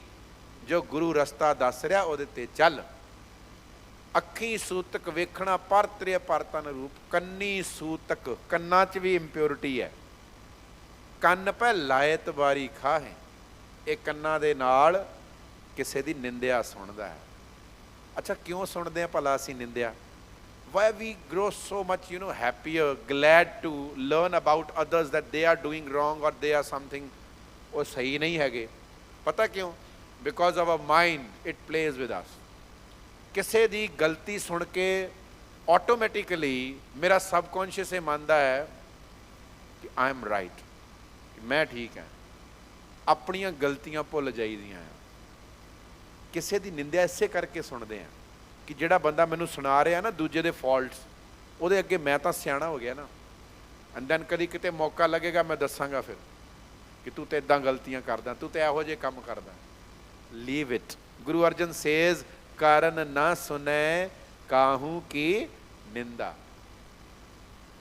ਜੋ ਗੁਰੂ ਰਸਤਾ ਦੱਸ ਰਿਹਾ ਉਹਦੇ ਤੇ ਚੱਲ। ਅੱਖੀਂ ਸੂਤਕ ਵੇਖਣਾ ਪਰ ਤੇਰੇ ਅਪਰ ਧਨ ਰੂਪ। ਕੰਨੀ ਸੂਤਕ, ਕੰਨਾਂ 'ਚ ਵੀ ਇੰਪਿਓਰਿਟੀ ਹੈ। ਕੰਨ ਪੈ ਲਾਇਤ ਬਾਰੀ ਖਾਹੇ, ਇਹ ਕੰਨਾਂ ਦੇ ਨਾਲ ਕਿਸੇ ਦੀ ਨਿੰਦਿਆ ਸੁਣਦਾ ਹੈ। ਅੱਛਾ ਕਿਉਂ ਸੁਣਦੇ ਹਾਂ ਭਲਾ ਅਸੀਂ ਨਿੰਦਿਆ? Why we grow so much, happier, glad to learn about others that they are doing wrong or they are something, ਉਹ ਸਹੀ ਨਹੀਂ ਹੈਗੇ। ਪਤਾ ਕਿਉਂ? Because of our mind, it plays with us. ਕਿਸੇ ਦੀ ਗਲਤੀ ਸੁਣ ਕੇ ਆਟੋਮੈਟਿਕਲੀ ਮੇਰਾ ਸਬਕੌਨਸ਼ੀਅਸ ਇਹ ਮੰਨਦਾ ਹੈ ਕਿ I am right, ਕਿ ਮੈਂ ਠੀਕ ਹਾਂ। ਆਪਣੀਆਂ ਗਲਤੀਆਂ ਭੁੱਲ ਜਾਈਦੀਆਂ। ਕਿਸੇ ਦੀ ਨਿੰਦਿਆ ਇਸੇ ਕਰਕੇ ਸੁਣਦੇ ਹਾਂ ਕਿ ਜਿਹੜਾ ਬੰਦਾ ਮੈਨੂੰ ਸੁਣਾ ਰਿਹਾ ਨਾ ਦੂਜੇ ਦੇ ਫਾਲਟਸ, ਉਹਦੇ ਅੱਗੇ ਮੈਂ ਤਾਂ ਸਿਆਣਾ ਹੋ ਗਿਆ ਨਾ। ਐਂਡ ਦੈਨ ਕਦੀ ਕਿਤੇ ਮੌਕਾ ਲੱਗੇਗਾ ਮੈਂ ਦੱਸਾਂਗਾ ਫਿਰ ਕਿ ਤੂੰ ਤਾਂ ਇੱਦਾਂ ਗਲਤੀਆਂ ਕਰਦਾ, ਤੂੰ ਤਾਂ ਇਹੋ ਜਿਹੇ ਕੰਮ ਕਰਦਾ। Leave it. Guru Arjan says ਕਾਰਨ ਨਾ ਸੁਣੈ ਕਾਹੂ ਕੀ ਨਿੰਦਾ।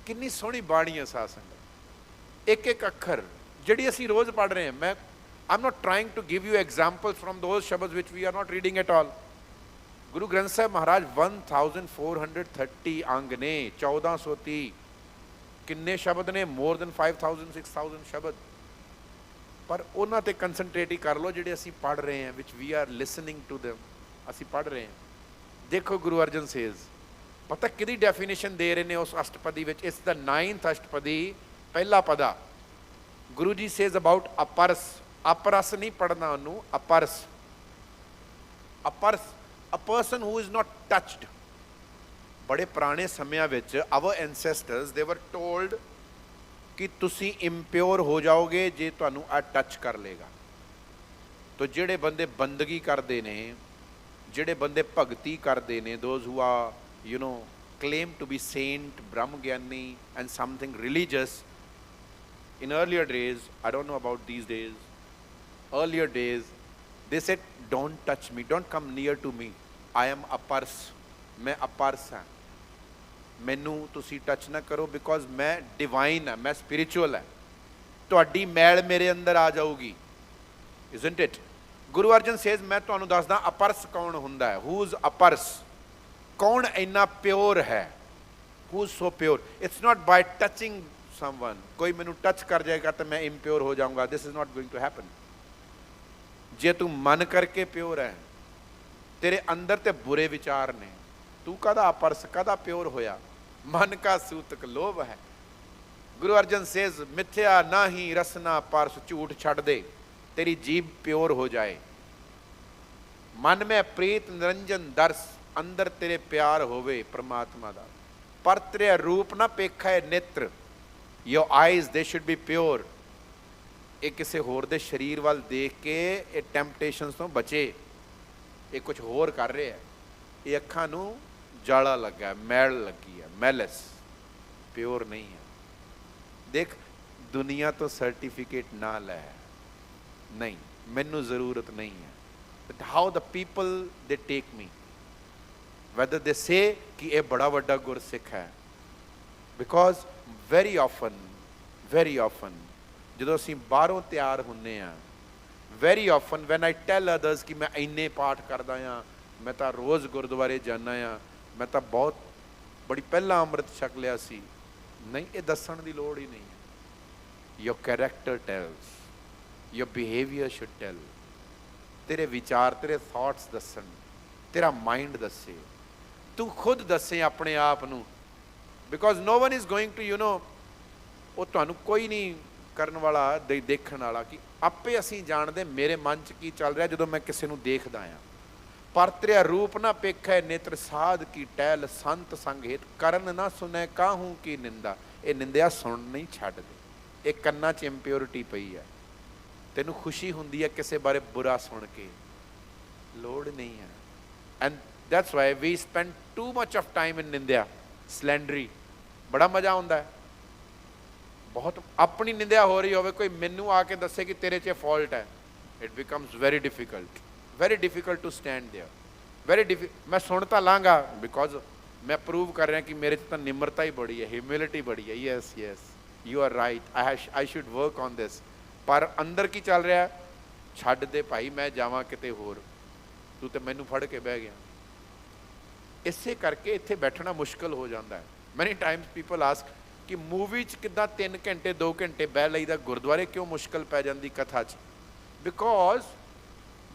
ਕਿੰਨੀ ਸੋਹਣੀ ਬਾਣੀ ਹੈ ਸਾਧ ਸੰਗਤ। ਇੱਕ ਇੱਕ ਅੱਖਰ ਜਿਹੜੀ ਅਸੀਂ ਰੋਜ਼ ਪੜ੍ਹ ਰਹੇ ਹਾਂ। I'm not trying to give you examples from those shabds which we are not reading at all. ਗੁਰੂ ਗ੍ਰੰਥ ਸਾਹਿਬ ਮਹਾਰਾਜ 1430 ਅੰਗ ਨੇ, 1430 ਕਿੰਨੇ ਸ਼ਬਦ ਨੇ? more than 5000 6000 ਸ਼ਬਦ। ਪਰ ਉਹਨਾਂ 'ਤੇ ਕੰਸਨਟਰੇਟ ਹੀ ਕਰ ਲਓ ਜਿਹੜੇ ਅਸੀਂ ਪੜ੍ਹ ਰਹੇ ਹਾਂ, which we are listening to them, ਅਸੀਂ ਪੜ੍ਹ ਰਹੇ ਹਾਂ। ਦੇਖੋ ਗੁਰੂ ਅਰਜਨ ਸੇਜ਼ ਪਤਾ ਕਿਹਦੀ ਡੈਫੀਨੇਸ਼ਨ ਦੇ ਰਹੇ ਨੇ ਉਸ ਅਸ਼ਟਪਦੀ ਵਿੱਚ? ਇਸ ਦਾ 9th ਅਸ਼ਟਪਦੀ, ਪਹਿਲਾ ਪਦਾ। Guru ji says about ਅਪਰਸ। ਅਪਰਸ ਨਹੀਂ ਪੜ੍ਹਨਾ ਉਹਨੂੰ, ਅਪਰਸ। ਅਪਰਸ, a person who is not touched. ਬੜੇ ਪੁਰਾਣੇ ਸਮਿਆਂ ਵਿੱਚ our ancestors, they were told ਕਿ ਤੁਸੀਂ ਇੰਪਿਓਰ ਹੋ ਜਾਓਗੇ ਜੇ ਤੁਹਾਨੂੰ ਆ ਟੱਚ ਕਰ ਲੇਗਾ। ਤੋ ਜਿਹੜੇ ਬੰਦੇ ਬੰਦਗੀ ਕਰਦੇ ਨੇ, ਜਿਹੜੇ ਬੰਦੇ ਭਗਤੀ ਕਰਦੇ ਨੇ, those who are claim to be saint, ਬ੍ਰਹਮ ਗਿਆਨੀ and something religious, in earlier days, I don't know about these days, earlier days they said don't touch me, don't come near to me, I am a purse. मैं अपरस हाँ, मैनू तुसी touch ना करो because मैं divine हाँ, मैं spiritual है, तुहाडी मैल मेरे अंदर आ जाऊगी। Isn't it? Guru Arjan says मैं तुहानू दसदा अपरस कौन हुंदा है, हू इज अपरस, कौन इन्ना प्योर है, who is so pure. It's not bye touching someone, कोई मैनू टच कर जाएगा तो मैं इम्प्योर हो जाऊंगा, this is not going to happen. जे तू मन करके प्योर है, तेरे अंदर ते बुरे विचार ने, तू कदा अपरस कदा प्योर होया? मन का सूतक लोभ है। गुरु अर्जन सेज मिथ्या ना ही रसना परस, झूठ छड़ दे तेरी जीभ प्योर हो जाए। मन में प्रीत निरंजन दर्श, अंदर तेरे प्यार होवे परमात्मा दा, पर तेरा रूप ना पेखा है नेत्र, your eyes they should be pure. ये किसी होर दे शरीर वाल देख के ये टैंपटेशनस तो बचे, ये कुछ होर कर रहे हैं, ये अखां नू जाला लगा है, मैल लगी है, मैलस, प्योर नहीं है। देख दुनिया तो सर्टिफिकेट ना लै, नहीं मैनू जरूरत नहीं है, but how the people they take me, whether they say कि ये बड़ा वड्डा गुरसिख है, बिकॉज very often ਜਦੋਂ ਅਸੀਂ ਬਾਹਰੋਂ ਤਿਆਰ ਹੁੰਨੇ ਆ, very often when I tell others ਕਿ ਮੈਂ ਇੰਨੇ ਪਾਠ ਕਰਦਾ ਆ, ਮੈਂ ਤਾਂ ਰੋਜ਼ ਗੁਰਦੁਆਰੇ ਜਾਂਦਾ ਆ, ਮੈਂ ਤਾਂ ਬਹੁਤ ਬੜੀ ਪਹਿਲਾਂ ਅੰਮ੍ਰਿਤ ਛਕ ਲਿਆ ਸੀ, ਨਹੀਂ, ਇਹ ਦੱਸਣ ਦੀ ਲੋੜ ਹੀ ਨਹੀਂ ਹੈ। your character tells, your behavior should tell, ਤੇਰੇ ਵਿਚਾਰ ਤੇਰੇ ਥਾਟਸ ਦੱਸਣ, ਤੇਰਾ ਮਾਈਂਡ ਦੱਸੇ, ਤੂੰ ਖੁਦ ਦੱਸੇ ਆਪਣੇ ਆਪ ਨੂੰ, ਬਿਕॉज no one is going to ਉਹ ਤੁਹਾਨੂੰ ਕੋਈ ਨਹੀਂ ਕਰਨ ਵਾਲਾ, ਦੇਖਣ ਵਾਲਾ, ਕਿ ਆਪੇ ਅਸੀਂ ਜਾਣਦੇ ਮੇਰੇ ਮਨ 'ਚ ਕੀ ਚੱਲ ਰਿਹਾ ਜਦੋਂ ਮੈਂ ਕਿਸੇ ਨੂੰ ਦੇਖਦਾ ਹਾਂ। ਪਰ ਤੇਰਾ ਰੂਪ ਨਾ ਪੇਖੈ ਨੇਤਰ, ਸਾਧ ਕੀ ਟਹਿਲ ਸੰਤ ਸੰਗ ਹੇਤ, ਕਰਨ ਨਾ ਸੁਣੈ ਕਾਹੂ ਕੀ ਨਿੰਦਾ। ਇਹ ਨਿੰਦਿਆ ਸੁਣ ਨਹੀਂ ਛੱਡਦੇ, ਇਹ ਕੰਨਾਂ 'ਚ ਇੰਪਿਓਰਿਟੀ ਪਈ ਹੈ। ਤੈਨੂੰ ਖੁਸ਼ੀ ਹੁੰਦੀ ਹੈ ਕਿਸੇ ਬਾਰੇ ਬੁਰਾ ਸੁਣ ਕੇ, ਲੋੜ ਨਹੀਂ ਹੈ। And that's why we spend too much of time in ਨਿੰਦਿਆ, ਸਲੈਂਡਰੀ, ਬੜਾ ਮਜ਼ਾ ਆਉਂਦਾ ਹੈ। बहुत अपनी निंदा हो रही हो, कोई मैनू आके दसे कि तेरे च फॉल्ट है, it becomes very difficult to stand there, मैं सुन तो लाँगा बिकॉज मैं प्रूव कर रहा कि मेरे तो निम्रता ही बड़ी है, ह्यूमिलिटी बड़ी है। Yes you are right, I should work on this, पर अंदर की चल रहा है, छड्ड दे भाई, मैं जावां किते होर, तू तो मैनू फड़ के बह गया। इसे करके इत्थे बैठना मुश्किल हो जाता है। मैनी टाइम्स पीपल आस्क कि मूवी च किद्दां 3 घंटे 2 घंटे बह लईदा, गुरुद्वारे क्यों मुश्किल पै जाती कथा च? Because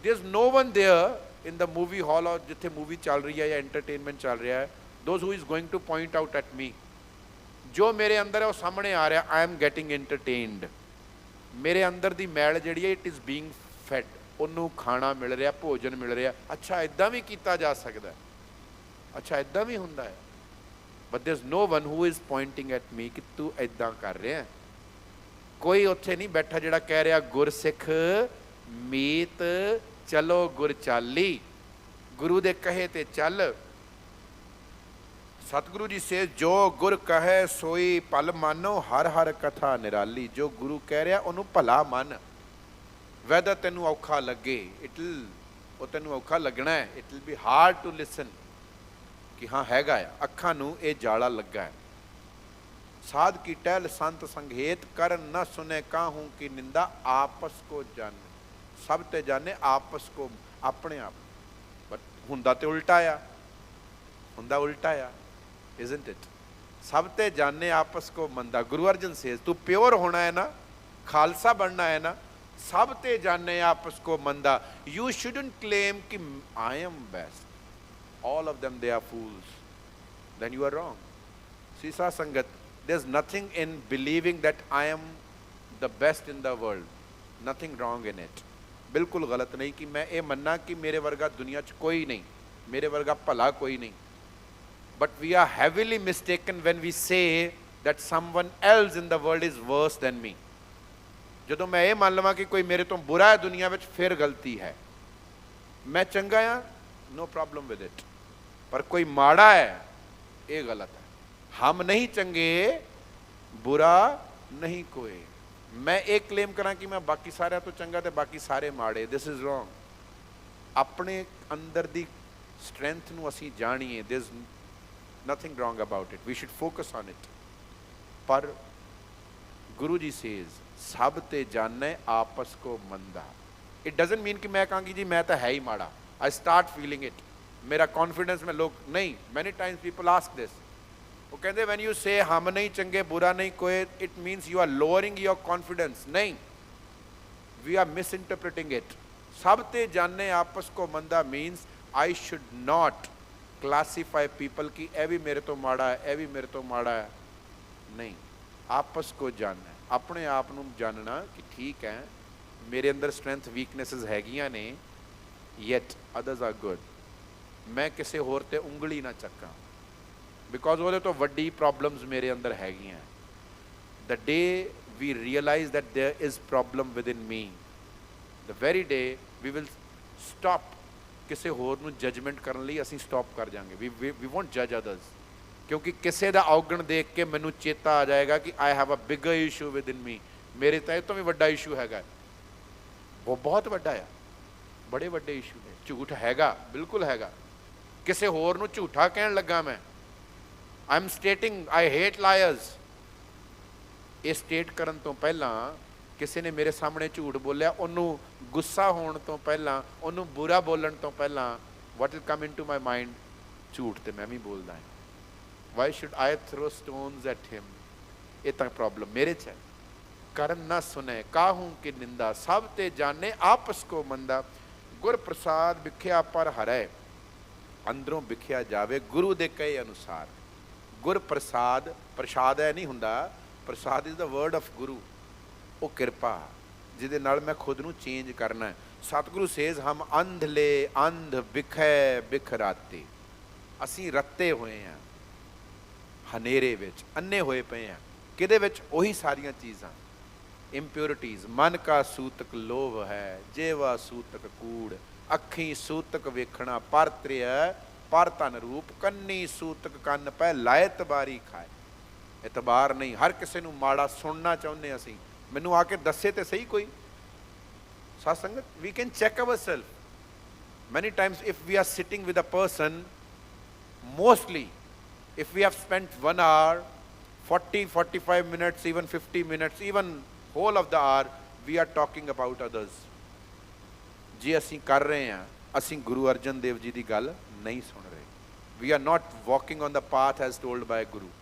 there is no one there in the movie hall, और जिथे मूवी चल रही है या एंटरटेनमेंट चल रहा है, those who is going two point out at me, जो मेरे अंदर है वो सामने आ रहा, आई एम गेटिंग एंटरटेनड, मेरे अंदर दी मैल जिहड़ी है इट इज़ बीइंग फैड, उन्होंने खाना मिल रहा, भोजन मिल रहा, अच्छा इदां भी किया जा सकता है, अच्छा इदां भी हुंदा है, but there is no one who is pointing at me कि तू इदां कर रहा है। कोई उत्थे नहीं बैठा जिहड़ा कह रहा गुरसिख मीत चलो गुर चाली, गुरु दे कहे ते चल। सतगुरु जी से जो गुर कहे सोई पल मानो, हर हर कथा निराली, जो गुरु कह रहा उन्होंने भला मन, वैदा तेनू औखा लगे, वो तेनू औखा लगना है, it will be hard to listen कि हाँ हैगा है, अखां नू ये जाला लगा है। साध की टहल संत संघेत, कर न सुने काहू की निंदा, आपस को जाने, सब ते जाने आपस को, अपने आप, बट हुंदा ते उल्टा आ, हुंदा उल्टा आ, isn't it? सब ते जाने आपस को मंदा। गुरु अर्जन सेज तू प्योर होना है ना, खालसा बनना है ना, सब ते जाने आपस को मंदा। यू शुडंट क्लेम कि I am best, all of them they are fools, then you are wrong. Sisa Sangat, there's nothing in believing that I am the best in the world, nothing wrong in it. बिल्कुल गलत नहीं कि मैं ये मन्ना कि मेरे वर्गा दुनिया च कोई नहीं, मेरे वर्गा भला कोई नहीं, but we are heavily mistaken when we say that someone else in the world is worse than me. ਜਦੋਂ मैं ये मान लवां कि कोई मेरे तो बुरा है दुनिया में, फिर गलती है। मैं चंगा हाँ, नो प्रॉब्लम विद इट, पर कोई माड़ा है ये गलत है। हम नहीं चंगे, बुरा नहीं कोई। मैं एक क्लेम करा कि मैं बाकी सारे तो चंगा ते बाकी सारे माड़े, दिस इज रॉन्ग। अपने अंदर दी ਸਟਰੈਂਥ ਨੂੰ ਅਸੀਂ ਜਾਣੀਏ, there is nothing wrong about it, we should focus on it. ਪਰ ਗੁਰੂ ਜੀ ਸੇਜ਼ ਸਭ ਤੇ ਜਾਣੈ ਆਪਸ ਕੋ ਮੰਦਾ। ਇਟ ਡਜ਼ਨਟ ਮੀਨ ਕਿ ਮੈਂ ਕਹਾਂਗੀ ਜੀ ਮੈਂ ਤਾਂ ਹੈ ਹੀ ਮਾੜਾ, ਆਈ ਸਟਾਰਟ ਫੀਲਿੰਗ ਇਟ, ਮੇਰਾ ਕੌਨਫੀਡੈਂਸ ਮੈਂ ਲੋਕ ਨਹੀਂ। ਮੈਨੀ ਟਾਈਮਸ ਪੀਪਲ ਆਸਕ ਦਿਸ, ਉਹ ਕਹਿੰਦੇ ਵੈਨ ਯੂ ਸੇ ਹਮ ਨਹੀਂ ਚੰਗੇ ਬੁਰਾ ਨਹੀਂ ਕੋਈ, it means you are lowering your confidence. ਨਹੀਂ, we are misinterpreting it. ਸਭ ਤੇ ਜਾਣੇ ਆਪਸ ਕੋ ਮੰਦਾ means I should not classify people ਕਿ ਇਹ ਵੀ ਮੇਰੇ ਤੋਂ ਮਾੜਾ ਹੈ, ਇਹ ਵੀ ਮੇਰੇ ਤੋਂ ਮਾੜਾ ਹੈ। ਨਹੀਂ, ਆਪਸ ਕੋ ਜਾਣਨਾ, ਆਪਣੇ ਆਪ ਨੂੰ ਜਾਣਨਾ ਕਿ ਠੀਕ ਹੈ ਮੇਰੇ ਅੰਦਰ ਸਟਰੈਂਥ ਵੀਕਨੈਸਿਸ ਹੈਗੀਆਂ ਨੇ, yet others are good। ਮੈਂ ਕਿਸੇ ਹੋਰ ਤੇ ਉਂਗਲੀ ਨਾ ਚੱਕਾਂ ਬਿਕੋਜ਼ ਉਹਦੇ ਤੋਂ ਵੱਡੀ ਪ੍ਰੋਬਲਮਸ ਮੇਰੇ ਅੰਦਰ ਹੈਗੀਆਂ। the day we realize that there is problem within me, the very day we will stop ਕਿਸੇ ਹੋਰ ਨੂੰ ਜਜਮੈਂਟ ਕਰਨ ਲਈ ਅਸੀਂ ਸਟਾਪ ਕਰ ਜਾਵਾਂਗੇ। we won't judge others, ਕਿਉਂਕਿ ਕਿਸੇ ਦਾ ਔਗਣ ਦੇਖ ਕੇ ਮੈਨੂੰ ਚੇਤਾ ਆ ਜਾਏਗਾ ਕਿ I have a bigger issue within me, ਮੇਰੇ ਤਾਂ ਇਹ ਤੋਂ ਵੀ ਵੱਡਾ ਇਸ਼ੂ ਹੈਗਾ, ਉਹ ਬਹੁਤ ਵੱਡਾ ਆ, ਬੜੇ ਵੱਡੇ ਇਸ਼ੂ ਨੇ। ਝੂਠ ਹੈਗਾ, ਬਿਲਕੁਲ ਹੈਗਾ, ਕਿਸੇ ਹੋਰ ਨੂੰ ਝੂਠਾ ਕਹਿਣ ਲੱਗਾ ਮੈਂ, I am stating I hate liars। ਇਹ ਸਟੇਟ ਕਰਨ ਤੋਂ ਪਹਿਲਾਂ ਕਿਸੇ ਨੇ ਮੇਰੇ ਸਾਹਮਣੇ ਝੂਠ ਬੋਲਿਆ, ਉਹਨੂੰ ਗੁੱਸਾ ਹੋਣ ਤੋਂ ਪਹਿਲਾਂ, ਉਹਨੂੰ ਬੁਰਾ ਬੋਲਣ ਤੋਂ ਪਹਿਲਾਂ what will come into my mind, ਝੂਠ ਤੇ ਮੈਂ ਵੀ ਬੋਲਦਾ ਹਾਂ। why should I throw stones at him? ਇਹ ਤਾਂ ਪ੍ਰੋਬਲਮ ਮੇਰੇ 'ਚ ਹੈ। ਕਰਨ ਨਾ ਸੁਨੇ ਕਾਹੂ ਕਿ ਨਿੰਦਾ, ਸਭ ਤੇ ਜਾਣੇ ਆਪਸ ਕੋ ਮੰਦਾ। ਗੁਰ ਪ੍ਰਸਾਦ ਵਿਖਿਆ ਪਰ ਹਰੈ, ਅੰਦਰੋਂ ਵਿਖਿਆ ਜਾਵੇ ਗੁਰੂ ਦੇ ਕਹੇ ਅਨੁਸਾਰ। ਗੁਰ ਪ੍ਰਸਾਦ, ਪ੍ਰਸ਼ਾਦ ਹੈ ਨਹੀਂ ਹੁੰਦਾ, ਪ੍ਰਸਾਦ ਇਜ਼ ਦਾ ਵਰਡ ਆਫ ਗੁਰੂ। ਉਹ ਕਿਰਪਾ ਜਿਹਦੇ ਨਾਲ ਮੈਂ ਖੁਦ ਨੂੰ ਚੇਂਜ ਕਰਨਾ। ਸਤਿਗੁਰੂ ਸੇਜ਼ ਹਮ ਅੰਧਲੇ ਅੰਧ ਬਿਖੈ ਬਿਖ ਰਾਤੇ, ਅਸੀਂ ਰੱਤੇ ਹੋਏ ਹਾਂ ਹਨੇਰੇ ਵਿੱਚ, ਅੰਨੇ ਹੋਏ ਪਏ ਹਾਂ। ਕਿਹਦੇ ਵਿੱਚ? ਉਹੀ ਸਾਰੀਆਂ ਚੀਜ਼ਾਂ, ਇੰਪਿਉਰਿਟੀਜ਼। ਮਨ ਕਾ ਸੂਤਕ ਲੋਭ ਹੈ, ਜੇਵਾ ਸੂਤਕ ਕੂੜ, ਅੱਖੀਂ ਸੂਤਕ ਵੇਖਣਾ ਪਰ ਤ੍ਰਿਆ ਪਰ ਧਨ ਰੂਪ, ਕੰਨੀ ਸੂਤਕ ਕੰਨ ਪੈ ਲਾਇ ਤਬਾਰੀ ਖਾਏ। ਇਤਬਾਰ ਨਹੀਂ, ਹਰ ਕਿਸੇ ਨੂੰ ਮਾੜਾ ਸੁਣਨਾ ਚਾਹੁੰਦੇ ਅਸੀਂ। ਮੈਨੂੰ ਆ ਕੇ ਦੱਸੇ ਤੇ ਸਹੀ ਕੋਈ ਸਾਧ ਸੰਗਤ, we can check our self. Many times if we are sitting with a person, mostly if we have spent 1 hour, 40-45 minutes, even 50 minutes, even whole of the hour, we are talking about others। ਜੇ ਅਸੀਂ ਕਰ ਰਹੇ ਹਾਂ, ਅਸੀਂ ਗੁਰੂ ਅਰਜਨ ਦੇਵ ਜੀ ਦੀ ਗੱਲ ਨਹੀਂ ਸੁਣ ਰਹੇ। we are not walking on the path as told by Guru।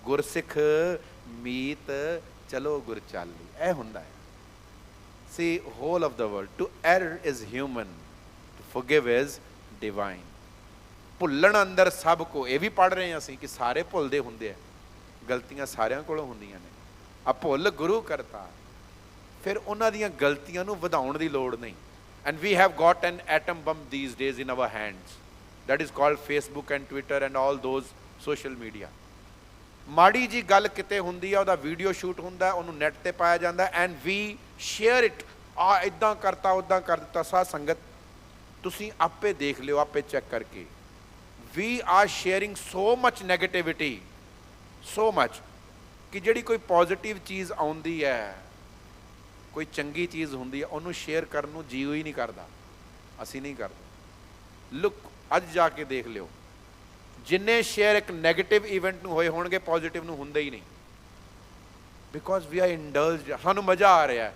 ਗੁਰਸਿੱਖ ਮੀਤ ਚਲੋ ਗੁਰ ਚਾਲੀ, ਇਹ ਹੁੰਦਾ ਹੈ। see, whole of the world, to err is human, to forgive is divine। ਭੁੱਲਣ ਅੰਦਰ ਸਭ ਕੋ, ਇਹ ਵੀ ਪੜ੍ਹ ਰਹੇ ਹਾਂ ਅਸੀਂ ਕਿ ਸਾਰੇ ਭੁੱਲਦੇ ਹੁੰਦੇ ਆ, ਗਲਤੀਆਂ ਸਾਰਿਆਂ ਕੋਲੋਂ ਹੁੰਦੀਆਂ ਨੇ। ਆ ਭੁੱਲ ਗੁਰੂ ਕਰਤਾ, ਫਿਰ ਉਹਨਾਂ ਦੀਆਂ ਗਲਤੀਆਂ ਨੂੰ ਵਧਾਉਣ ਦੀ ਲੋੜ ਨਹੀਂ। And we have got an atom bomb these days in our hands, that is called Facebook and Twitter and all those social media. ਮਾੜੀ ਜੀ ਗੱਲ ਕਿਤੇ ਹੁੰਦੀ ਆ, ਉਹਦਾ ਵੀਡੀਓ ਸ਼ੂਟ ਹੁੰਦਾ, ਉਹਨੂੰ ਨੈੱਟ 'ਤੇ ਪਾਇਆ ਜਾਂਦਾ, ਐਂਡ ਵੀ ਸ਼ੇਅਰ ਇਟ। ਆ ਇੱਦਾਂ ਕਰਤਾ, ਉੱਦਾਂ ਕਰ ਦਿੱਤਾ। ਸਾਧ ਸੰਗਤ ਤੁਸੀਂ ਆਪੇ ਦੇਖ ਲਿਓ, ਆਪੇ ਚੈੱਕ ਕਰਕੇ। we are sharing so much negativity, so much ਕਿ ਜਿਹੜੀ ਕੋਈ ਪੋਜ਼ਿਟਿਵ ਚੀਜ਼ ਆਉਂਦੀ ਹੈ, ਕੋਈ ਚੰਗੀ ਚੀਜ਼ ਹੁੰਦੀ ਹੈ, ਉਹਨੂੰ ਸ਼ੇਅਰ ਕਰਨ ਨੂੰ ਜੀਓ ਹੀ ਨਹੀਂ ਕਰਦਾ, ਅਸੀਂ ਨਹੀਂ ਕਰਦੇ। ਲੁੱਕ, ਅੱਜ ਜਾ ਕੇ ਦੇਖ ਲਿਓ, ਜਿੰਨੇ ਸ਼ੇਅਰ ਇੱਕ ਨੈਗੇਟਿਵ ਇਵੈਂਟ ਨੂੰ ਹੋਏ ਹੋਣਗੇ, ਪੋਜ਼ਿਟਿਵ ਨੂੰ ਹੁੰਦੇ ਹੀ ਨਹੀਂ। ਬਿਕੋਜ਼ ਵੀ ਆਰ ਇੰਡਲਜਡ, ਸਾਨੂੰ ਮਜ਼ਾ ਆ ਰਿਹਾ,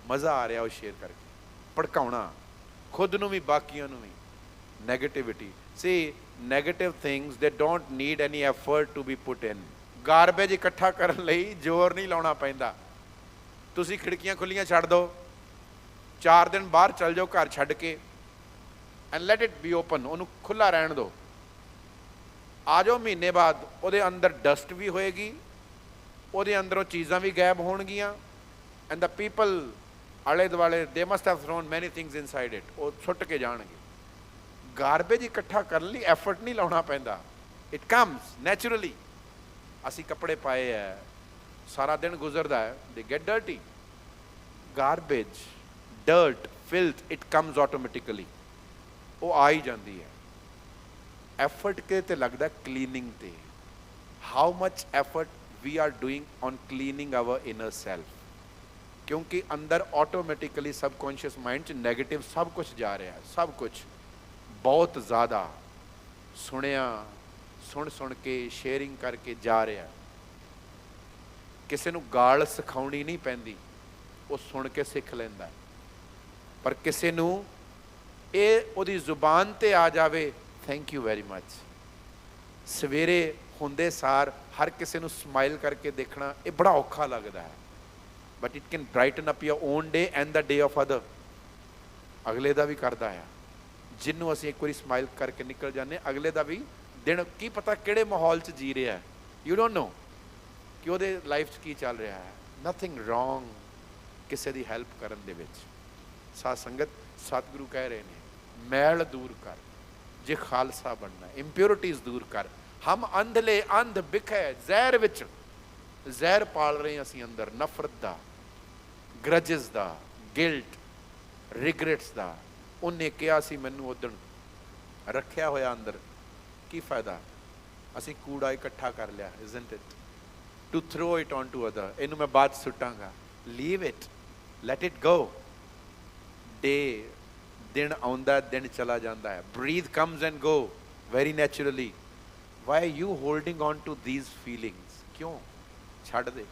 ਮਜ਼ਾ ਆ ਰਿਹਾ ਉਹ ਸ਼ੇਅਰ ਕਰਕੇ, ਭੜਕਾਉਣਾ ਖੁਦ ਨੂੰ ਵੀ ਬਾਕੀਆਂ ਨੂੰ ਵੀ। Negativity, see, negative things, they don't need any effort to be put in। Garbage ਇਕੱਠਾ ਕਰਨ ਲਈ ਜ਼ੋਰ ਨਹੀਂ ਲਾਉਣਾ ਪੈਂਦਾ। ਤੁਸੀਂ ਖਿੜਕੀਆਂ ਖੁੱਲੀਆਂ ਛੱਡ ਦਿਓ, 4 ਦਿਨ ਬਾਹਰ ਚੱਲ ਜਾਓ ਘਰ ਛੱਡ ਕੇ, and let it be open, ਉਹਨੂੰ ਖੁੱਲ੍ਹਾ ਰਹਿਣ ਦਿਓ। ਆ ਜਾਓ ਮਹੀਨੇ ਬਾਅਦ, ਉਹਦੇ ਅੰਦਰ ਡਸਟ ਵੀ ਹੋਏਗੀ, ਉਹਦੇ ਅੰਦਰੋਂ ਚੀਜ਼ਾਂ ਵੀ ਗਾਇਬ ਹੋਣਗੀਆਂ, ਐਂਡ ਦ ਪੀਪਲ ਆਲੇ ਦੁਆਲੇ, ਦੇ ਮਸਟ ਹੈਵ ਥਰੋਨ ਮੈਨੀ ਥਿੰਗਸ ਇਨਸਾਈਡ ਇਟ, ਉਹ ਸੁੱਟ ਕੇ ਜਾਣਗੇ। ਗਾਰਬੇਜ ਇਕੱਠਾ ਕਰਨ ਲਈ ਐਫਰਟ ਨਹੀਂ ਲਾਉਣਾ ਪੈਂਦਾ, ਇਟ ਕਮਸ ਨੈਚੁਰਲੀ। ਅਸੀਂ ਕੱਪੜੇ ਪਾਏ ਹੈ, ਸਾਰਾ ਦਿਨ ਗੁਜ਼ਰਦਾ ਹੈ, they get dirty. Garbage, dirt, filth, it comes automatically, ਉਹ ਆ ਹੀ ਜਾਂਦੀ ਹੈ। ਐਫਰਟ ਕਿਤੇ ਤੇ ਲੱਗਦਾ ਕਲੀਨਿੰਗ ਤੇ। How much effort we are doing on cleaning our inner self, ਕਿਉਂਕਿ ਅੰਦਰ ਆਟੋਮੈਟਿਕਲੀ ਸਬਕੌਂਸ਼ੀਅਸ ਮਾਈਂਡ 'ਚ ਨੈਗੇਟਿਵ ਸਭ ਕੁਛ ਜਾ ਰਿਹਾ ਹੈ, ਸਭ ਕੁਛ ਬਹੁਤ ਜ਼ਿਆਦਾ। ਸੁਣਿਆ, ਸੁਣ ਕੇ ਸ਼ੇਅਰਿੰਗ ਕਰਕੇ ਜਾ ਰਿਹਾ। ਕਿਸੇ ਨੂੰ ਗਾਲ ਸਿਖਾਉਣੀ ਨਹੀਂ ਪੈਂਦੀ, ਉਹ ਸੁਣ ਕੇ ਸਿੱਖ ਲੈਂਦਾ। ਪਰ ਕਿਸੇ ਨੂੰ ਇਹ ਉਹਦੀ ਜ਼ੁਬਾਨ 'ਤੇ ਆ ਜਾਵੇ, ਥੈਂਕ ਯੂ ਵੈਰੀ ਮੱਚ। ਸਵੇਰੇ ਹੁੰਦੇ ਸਾਰ ਹਰ ਕਿਸੇ ਨੂੰ ਸਮਾਈਲ ਕਰਕੇ ਦੇਖਣਾ, ਇਹ ਬੜਾ ਔਖਾ ਲੱਗਦਾ ਹੈ। But it can brighten up your own day and the day of other. ਅਗਲੇ ਦਾ ਵੀ ਕਰਦਾ ਆ। ਜਿਹਨੂੰ ਅਸੀਂ ਇੱਕ ਵਾਰੀ ਸਮਾਈਲ ਕਰਕੇ ਨਿਕਲ ਜਾਂਦੇ, ਅਗਲੇ ਦਾ ਵੀ ਦਿਨ, ਕੀ ਪਤਾ ਕਿਹੜੇ ਮਾਹੌਲ 'ਚ ਜੀ ਰਿਹਾ, ਯੂ ਡੋਂਟ ਨੋ ਕਿ ਉਹਦੇ ਲਾਈਫ 'ਚ ਕੀ ਚੱਲ ਰਿਹਾ ਹੈ। ਨਥਿੰਗ ਰੋਂਗ ਕਿਸੇ ਦੀ ਹੈਲਪ ਕਰਨ ਦੇ ਵਿੱਚ। ਸਾਧ ਸੰਗਤ, ਸਤਿਗੁਰੂ ਕਹਿ ਰਹੇ ਨੇ, ਮੈਲ ਦੂਰ ਕਰ ਜੇ ਖਾਲਸਾ ਬਣਨਾ, ਇੰਪਿਓਰਿਟੀਜ਼ ਦੂਰ ਕਰ। ਹਮ ਅੰਧਲੇ ਅੰਧ ਬਿਖੇ ਜ਼ਹਿਰ ਵਿੱਚ ਜ਼ਹਿਰ ਪਾਲ ਰਹੇ ਅਸੀਂ ਅੰਦਰ, ਨਫ਼ਰਤ ਦਾ, ਗਰਜਸ ਦਾ, ਗਿਲਟ, ਰਿਗਰੈਟਸ ਦਾ। ਉਹਨੇ ਕਿਹਾ ਸੀ ਮੈਨੂੰ ਉਦਣ, ਰੱਖਿਆ ਹੋਇਆ ਅੰਦਰ, ਕੀ ਫਾਇਦਾ? ਅਸੀਂ ਕੂੜਾ ਇਕੱਠਾ ਕਰ ਲਿਆ, isn't it? To throw it on to other, ਇਹਨੂੰ ਮੈਂ ਬਾਅਦ ਸੁੱਟਾਂਗਾ। Leave it, let it go. Day, ਦਿਨ ਆਉਂਦਾ, ਦਿਨ ਚਲਾ ਜਾਂਦਾ ਹੈ। Breath comes and go very naturally. Why are you holding on to these feelings? ਕਿਉਂ? ਛੱਡ ਦੇ।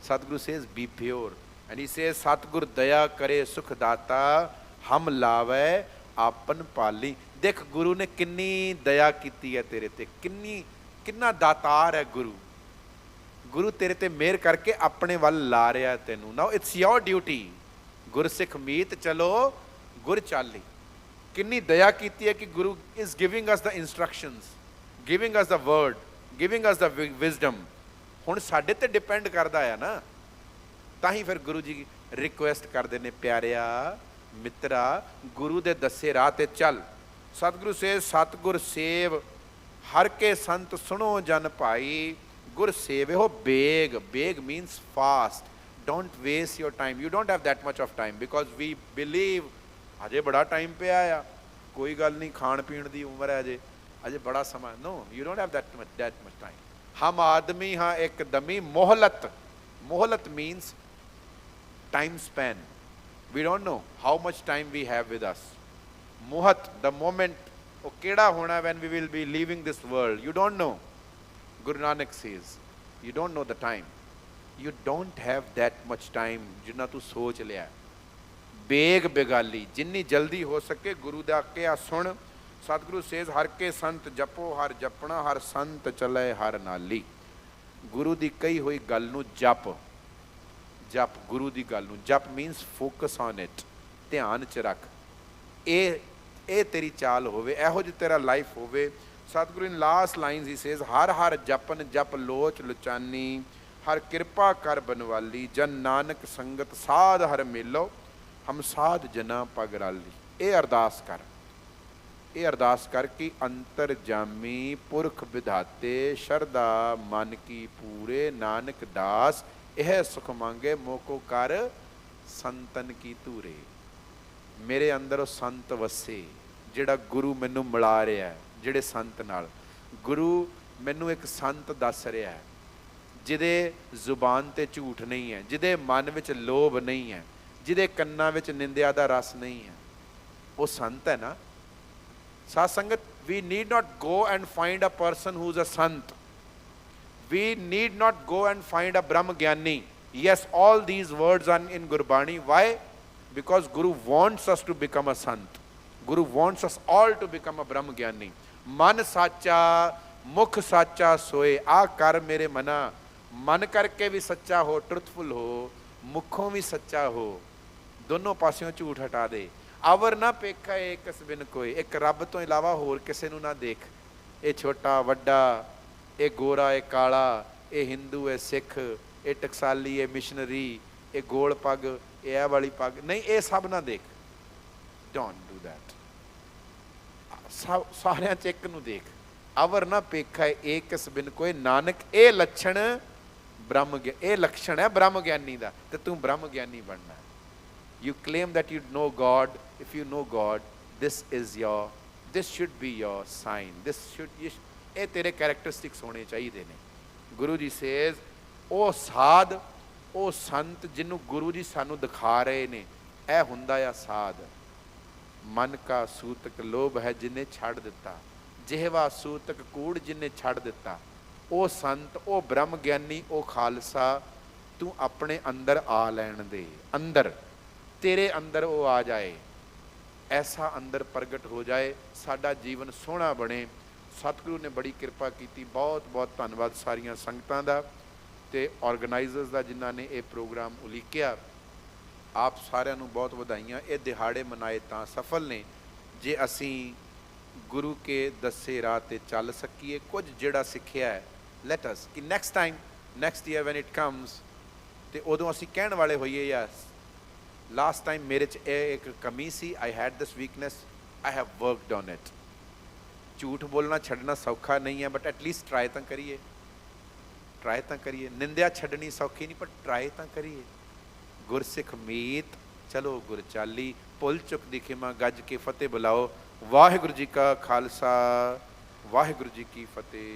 Satguru says be pure and he says Satguru ਦਇਆ ਕਰੇ ਸੁਖ ਦਾਤਾ, ਹਮ ਲਾਵੇ ਆਪਨ ਪਾਲੀ। ਦੇਖ ਗੁਰੂ ਨੇ ਕਿੰਨੀ ਦਇਆ ਕੀਤੀ ਹੈ ਤੇਰੇ ਤੇ, ਕਿੰਨਾ ਦਾਤਾਰ ਹੈ ਗੁਰੂ। ਗੁਰੂ ਤੇਰੇ ਤੇ ਮਿਹਰ ਕਰਕੇ ਆਪਣੇ ਵੱਲ ਲਾ ਰਿਹਾ ਤੈਨੂੰ। ਨਾਓ ਇਟਸ ਯੋਰ ਡਿਊਟੀ। ਗੁਰਸਿੱਖ ਮੀਤ ਚਲੋ ਗੁਰ ਚਾਲੀ। ਕਿੰਨੀ ਦਇਆ ਕੀਤੀ ਹੈ ਕਿ Guru is giving us the instructions, giving us the word, giving us the wisdom. ਹੁਣ ਸਾਡੇ ਤੇ ਡਿਪੈਂਡ ਕਰਦਾ ਆ ਨਾ, ਤਾਂ ਹੀ ਫਿਰ ਗੁਰੂ ਜੀ ਰਿਕੁਐਸਟ ਕਰਦੇ ਨੇ, ਪਿਆਰਿਆ ਮਿੱਤਰਾ, ਗੁਰੂ ਦੇ ਦੱਸੇ ਰਾਹ ਤੇ ਚੱਲ। ਸਤਿਗੁਰੂ ਸੇ ਸਤਿਗੁਰ ਸੇਵ ਹਰ ਕੇ ਸੰਤ ਸੁਣੋ ਜਨ ਭਾਈ, ਗੁਰ ਸੇਵਿਓ Beg. Beg means fast. Don't waste your time. You don't have that much of time because we believe ਅਜੇ ਬੜਾ ਟਾਈਮ ਪਿਆ ਆ, ਕੋਈ ਗੱਲ ਨਹੀਂ, ਖਾਣ ਪੀਣ ਦੀ ਉਮਰ ਹੈ ਅਜੇ ਬੜਾ ਸਮਾਂ। No, you don't have that much time. ਹਮ ਆਦਮੀ ਹਾਂ ਇੱਕ ਦਮੀ ਮੋਹਲਤ। ਮੋਹਲਤ means time span. We don't know how much time we have with us. ਮੋਹਤ, the moment, ਉਹ ਕਿਹੜਾ ਹੋਣਾ when we will be leaving this world, you don't know. Guru Nanak says, you don't know the time. You don't have that much time ਜਿੰਨਾ ਤੂੰ ਸੋਚ ਲਿਆ। ਬੇਗ ਬਿਗਾਲੀ, ਜਿੰਨੀ ਜਲਦੀ ਹੋ ਸਕੇ ਗੁਰੂ ਦਾ ਕਿਹਾ ਸੁਣ। ਸਤਿਗੁਰੂ ਸੇਜ਼ ਹਰ ਕੇ ਸੰਤ ਜਪੋ ਹਰ ਜਪਣਾ, ਹਰ ਸੰਤ ਚਲੇ ਹਰ ਨਾਲੀ। ਗੁਰੂ ਦੀ ਕਹੀ ਹੋਈ ਗੱਲ ਨੂੰ ਜਪ। ਜਪ ਗੁਰੂ ਦੀ ਗੱਲ ਨੂੰ ਜਪ ਮੀਨਸ ਫੋਕਸ ਔਨ ਇਟ, ਧਿਆਨ 'ਚ ਰੱਖ। ਇਹ ਤੇਰੀ ਚਾਲ ਹੋਵੇ, ਇਹੋ ਜਿਹੀ ਤੇਰਾ ਲਾਈਫ ਹੋਵੇ। ਸਤਿਗੁਰੂ ਇਨ ਲਾਸਟ ਲਾਈਨਸ ਹੀ ਸੇਜ਼ ਹਰ ਹਰ ਜਪਨ ਜਪ ਲੋਚ ਲੁਚਾਨੀ, ਹਰ ਕਿਰਪਾ ਕਰ ਬਨਵਾਲੀ, ਜਨ ਨਾਨਕ ਸੰਗਤ ਸਾਧ ਹਰ ਮੇਲੋ, ਹਮ ਸਾਧ ਜਨਾ ਪਗ ਰਾਲੀ। ਇਹ ਅਰਦਾਸ ਕਰ, ਇਹ ਅਰਦਾਸ ਕਰ ਕਿ ਅੰਤਰ ਜਾਮੀ ਪੁਰਖ ਵਿਧਾਤੇ, ਸ਼ਰਧਾ ਮਨ ਕੀ ਪੂਰੇ, ਨਾਨਕ ਦਾਸ ਇਹ ਸੁਖ ਮੰਗੇ, ਮੋਕੋ ਕਰ ਸੰਤਨ ਕੀ ਧੂਰੇ। ਮੇਰੇ ਅੰਦਰ ਉਹ ਸੰਤ ਵਸੇ ਜਿਹੜਾ ਗੁਰੂ ਮੈਨੂੰ ਮਿਲਾ ਰਿਹਾ, ਜਿਹੜੇ ਸੰਤ ਨਾਲ। ਗੁਰੂ ਮੈਨੂੰ ਇੱਕ ਸੰਤ ਦੱਸ ਰਿਹਾ ਹੈ ਜਿਹਦੇ ਜ਼ੁਬਾਨ 'ਤੇ ਝੂਠ ਨਹੀਂ ਹੈ, ਜਿਹਦੇ ਮਨ ਵਿੱਚ ਲੋਭ ਨਹੀਂ ਹੈ, ਜਿਹਦੇ ਕੰਨਾਂ ਵਿੱਚ ਨਿੰਦਿਆ ਦਾ ਰਸ ਨਹੀਂ ਹੈ। ਉਹ ਸੰਤ ਹੈ ਨਾ। ਸਾਧ ਸੰਗਤ, we need not go and find a person who's a sant. We need not go and find a Brahm Gyani. Yes, all these words are in Gurbani. Why? Because Guru wants us to become a sant. Guru wants us all to become a Brahm Gyani. ਮਨ ਸਾਚਾ ਮੁਖ ਸਾਚਾ ਸੋਏ। ਆ ਕਰ ਮੇਰੇ ਮਨਾ, ਮਨ ਕਰਕੇ ਵੀ ਸੱਚਾ ਹੋ, ਟਰੁਥਫੁਲ ਹੋ, ਮੁੱਖੋਂ ਵੀ ਸੱਚਾ ਹੋ, ਦੋਨੋਂ ਪਾਸਿਓਂ ਝੂਠ ਹਟਾ ਦੇ। ਅਵਰ ਨਾ ਪੇਖਾ ਏਕਸ ਬਿਨ ਕੋਈ, ਇੱਕ ਰੱਬ ਤੋਂ ਇਲਾਵਾ ਹੋਰ ਕਿਸੇ ਨੂੰ ਨਾ ਦੇਖ। ਇਹ ਛੋਟਾ ਵੱਡਾ, ਇਹ ਗੋਰਾ ਇਹ ਕਾਲਾ, ਇਹ ਹਿੰਦੂ ਇਹ ਸਿੱਖ, ਇਹ ਟਕਸਾਲੀ ਇਹ ਮਿਸ਼ਨਰੀ, ਇਹ ਗੋਲ ਪੱਗ ਇਹ ਵਾਲੀ ਪੱਗ, ਨਹੀਂ, ਇਹ ਸਭ ਨਾ ਦੇਖ। Don't do that. ਸਾਰਿਆਂ 'ਚ ਇੱਕ ਨੂੰ ਦੇਖ। ਅਵਰ ਨਾ ਪੇਖਾ ਏਕਸ ਬਿਨ ਕੋਈ, ਨਾਨਕ ਇਹ ਲੱਛਣ ਇਹ ਲਕਸ਼ਣ ਹੈ ਬ੍ਰਹਮ ਗਿਆਨੀ ਦਾ, ਤੇ ਤੂੰ ਬ੍ਰਹਮ ਗਿਆਨੀ ਬਣਨਾ। You claim that you know God. If you know God, this should be your sign. ਇਹ ਤੇਰੇ characteristics ਹੋਣੇ ਚਾਹੀਦੇ ਨੇ। ਗੁਰੂ ਜੀ says, ਉਹ ਸਾਧ, ਉਹ ਸੰਤ ਜਿਹਨੂੰ ਗੁਰੂ ਜੀ ਸਾਨੂੰ ਦਿਖਾ ਰਹੇ ਨੇ, ਇਹ ਹੁੰਦਾ ਆ ਸਾਧ। ਮਨ ਕਾ ਸੂਤਕ ਲੋਭ ਹੈ ਜਿਹਨੇ ਛੱਡ ਦਿੱਤਾ, ਜਿਹਵਾ ਸੂਤਕ ਕੂੜ ਜਿਨੇ ਛੱਡ ਦਿੱਤਾ, ਉਹ ਸੰਤ, ਉਹ ਬ੍ਰਹਮ ਗਿਆਨੀ, ਉਹ ਖਾਲਸਾ ਤੂੰ ਆਪਣੇ ਅੰਦਰ ਆ ਲੈਣ ਦੇ। ਅੰਦਰ ਤੇਰੇ ਅੰਦਰ ਉਹ ਆ ਜਾਏ, ਐਸਾ ਅੰਦਰ ਪ੍ਰਗਟ ਹੋ ਜਾਏ, ਸਾਡਾ ਜੀਵਨ ਸੋਹਣਾ ਬਣੇ। ਸਤਿਗੁਰੂ ਨੇ ਬੜੀ ਕਿਰਪਾ ਕੀਤੀ। ਬਹੁਤ ਬਹੁਤ ਧੰਨਵਾਦ ਸਾਰੀਆਂ ਸੰਗਤਾਂ ਦਾ ਅਤੇ ਆਰਗੇਨਾਈਜ਼ਰਸ ਦਾ ਜਿਨ੍ਹਾਂ ਨੇ ਇਹ ਪ੍ਰੋਗਰਾਮ ਉਲੀਕਿਆ। ਆਪ ਸਾਰਿਆਂ ਨੂੰ ਬਹੁਤ ਵਧਾਈਆਂ। ਇਹ ਦਿਹਾੜੇ ਮਨਾਏ ਤਾਂ ਸਫਲ ਨੇ ਜੇ ਅਸੀਂ ਗੁਰੂ ਕੇ ਦੱਸੇ ਰਾਹ 'ਤੇ ਚੱਲ ਸਕੀਏ। ਕੁਝ ਜਿਹੜਾ ਸਿੱਖਿਆ ਹੈ ਲੈਟ ਅਸ ਕਿ next time, next year when it comes, ਅਤੇ ਉਦੋਂ ਅਸੀਂ ਕਹਿਣ ਵਾਲੇ ਹੋਈਏ ਯਸ ਲਾਸਟ ਟਾਈਮ ਮੇਰੇ 'ਚ ਇਹ ਇੱਕ ਕਮੀ ਸੀ, I had this weakness, I have worked on it. ਝੂਠ ਬੋਲਣਾ ਛੱਡਣਾ ਸੌਖਾ ਨਹੀਂ ਹੈ, ਬਟ ਐਟਲੀਸਟ ਟਰਾਈ ਤਾਂ ਕਰੀਏ, ਟਰਾਈ ਤਾਂ ਕਰੀਏ। ਨਿੰਦਿਆ ਛੱਡਣੀ ਸੌਖੀ ਨਹੀਂ, ਪਰ ਟਰਾਈ ਤਾਂ ਕਰੀਏ। ਗੁਰਸਿੱਖ ਮੀਤ ਚਲੋ ਗੁਰ ਚਾਲੀ, ਭੁੱਲ ਚੁੱਕ ਦੀ ਖਿਮਾ, ਗੱਜ ਕੇ ਫਤਿਹ ਬੁਲਾਓ। ਵਾਹਿਗੁਰੂ ਜੀ ਕਾ ਖਾਲਸਾ, ਵਾਹਿਗੁਰੂ ਜੀ ਕੀ ਫਤਿਹ।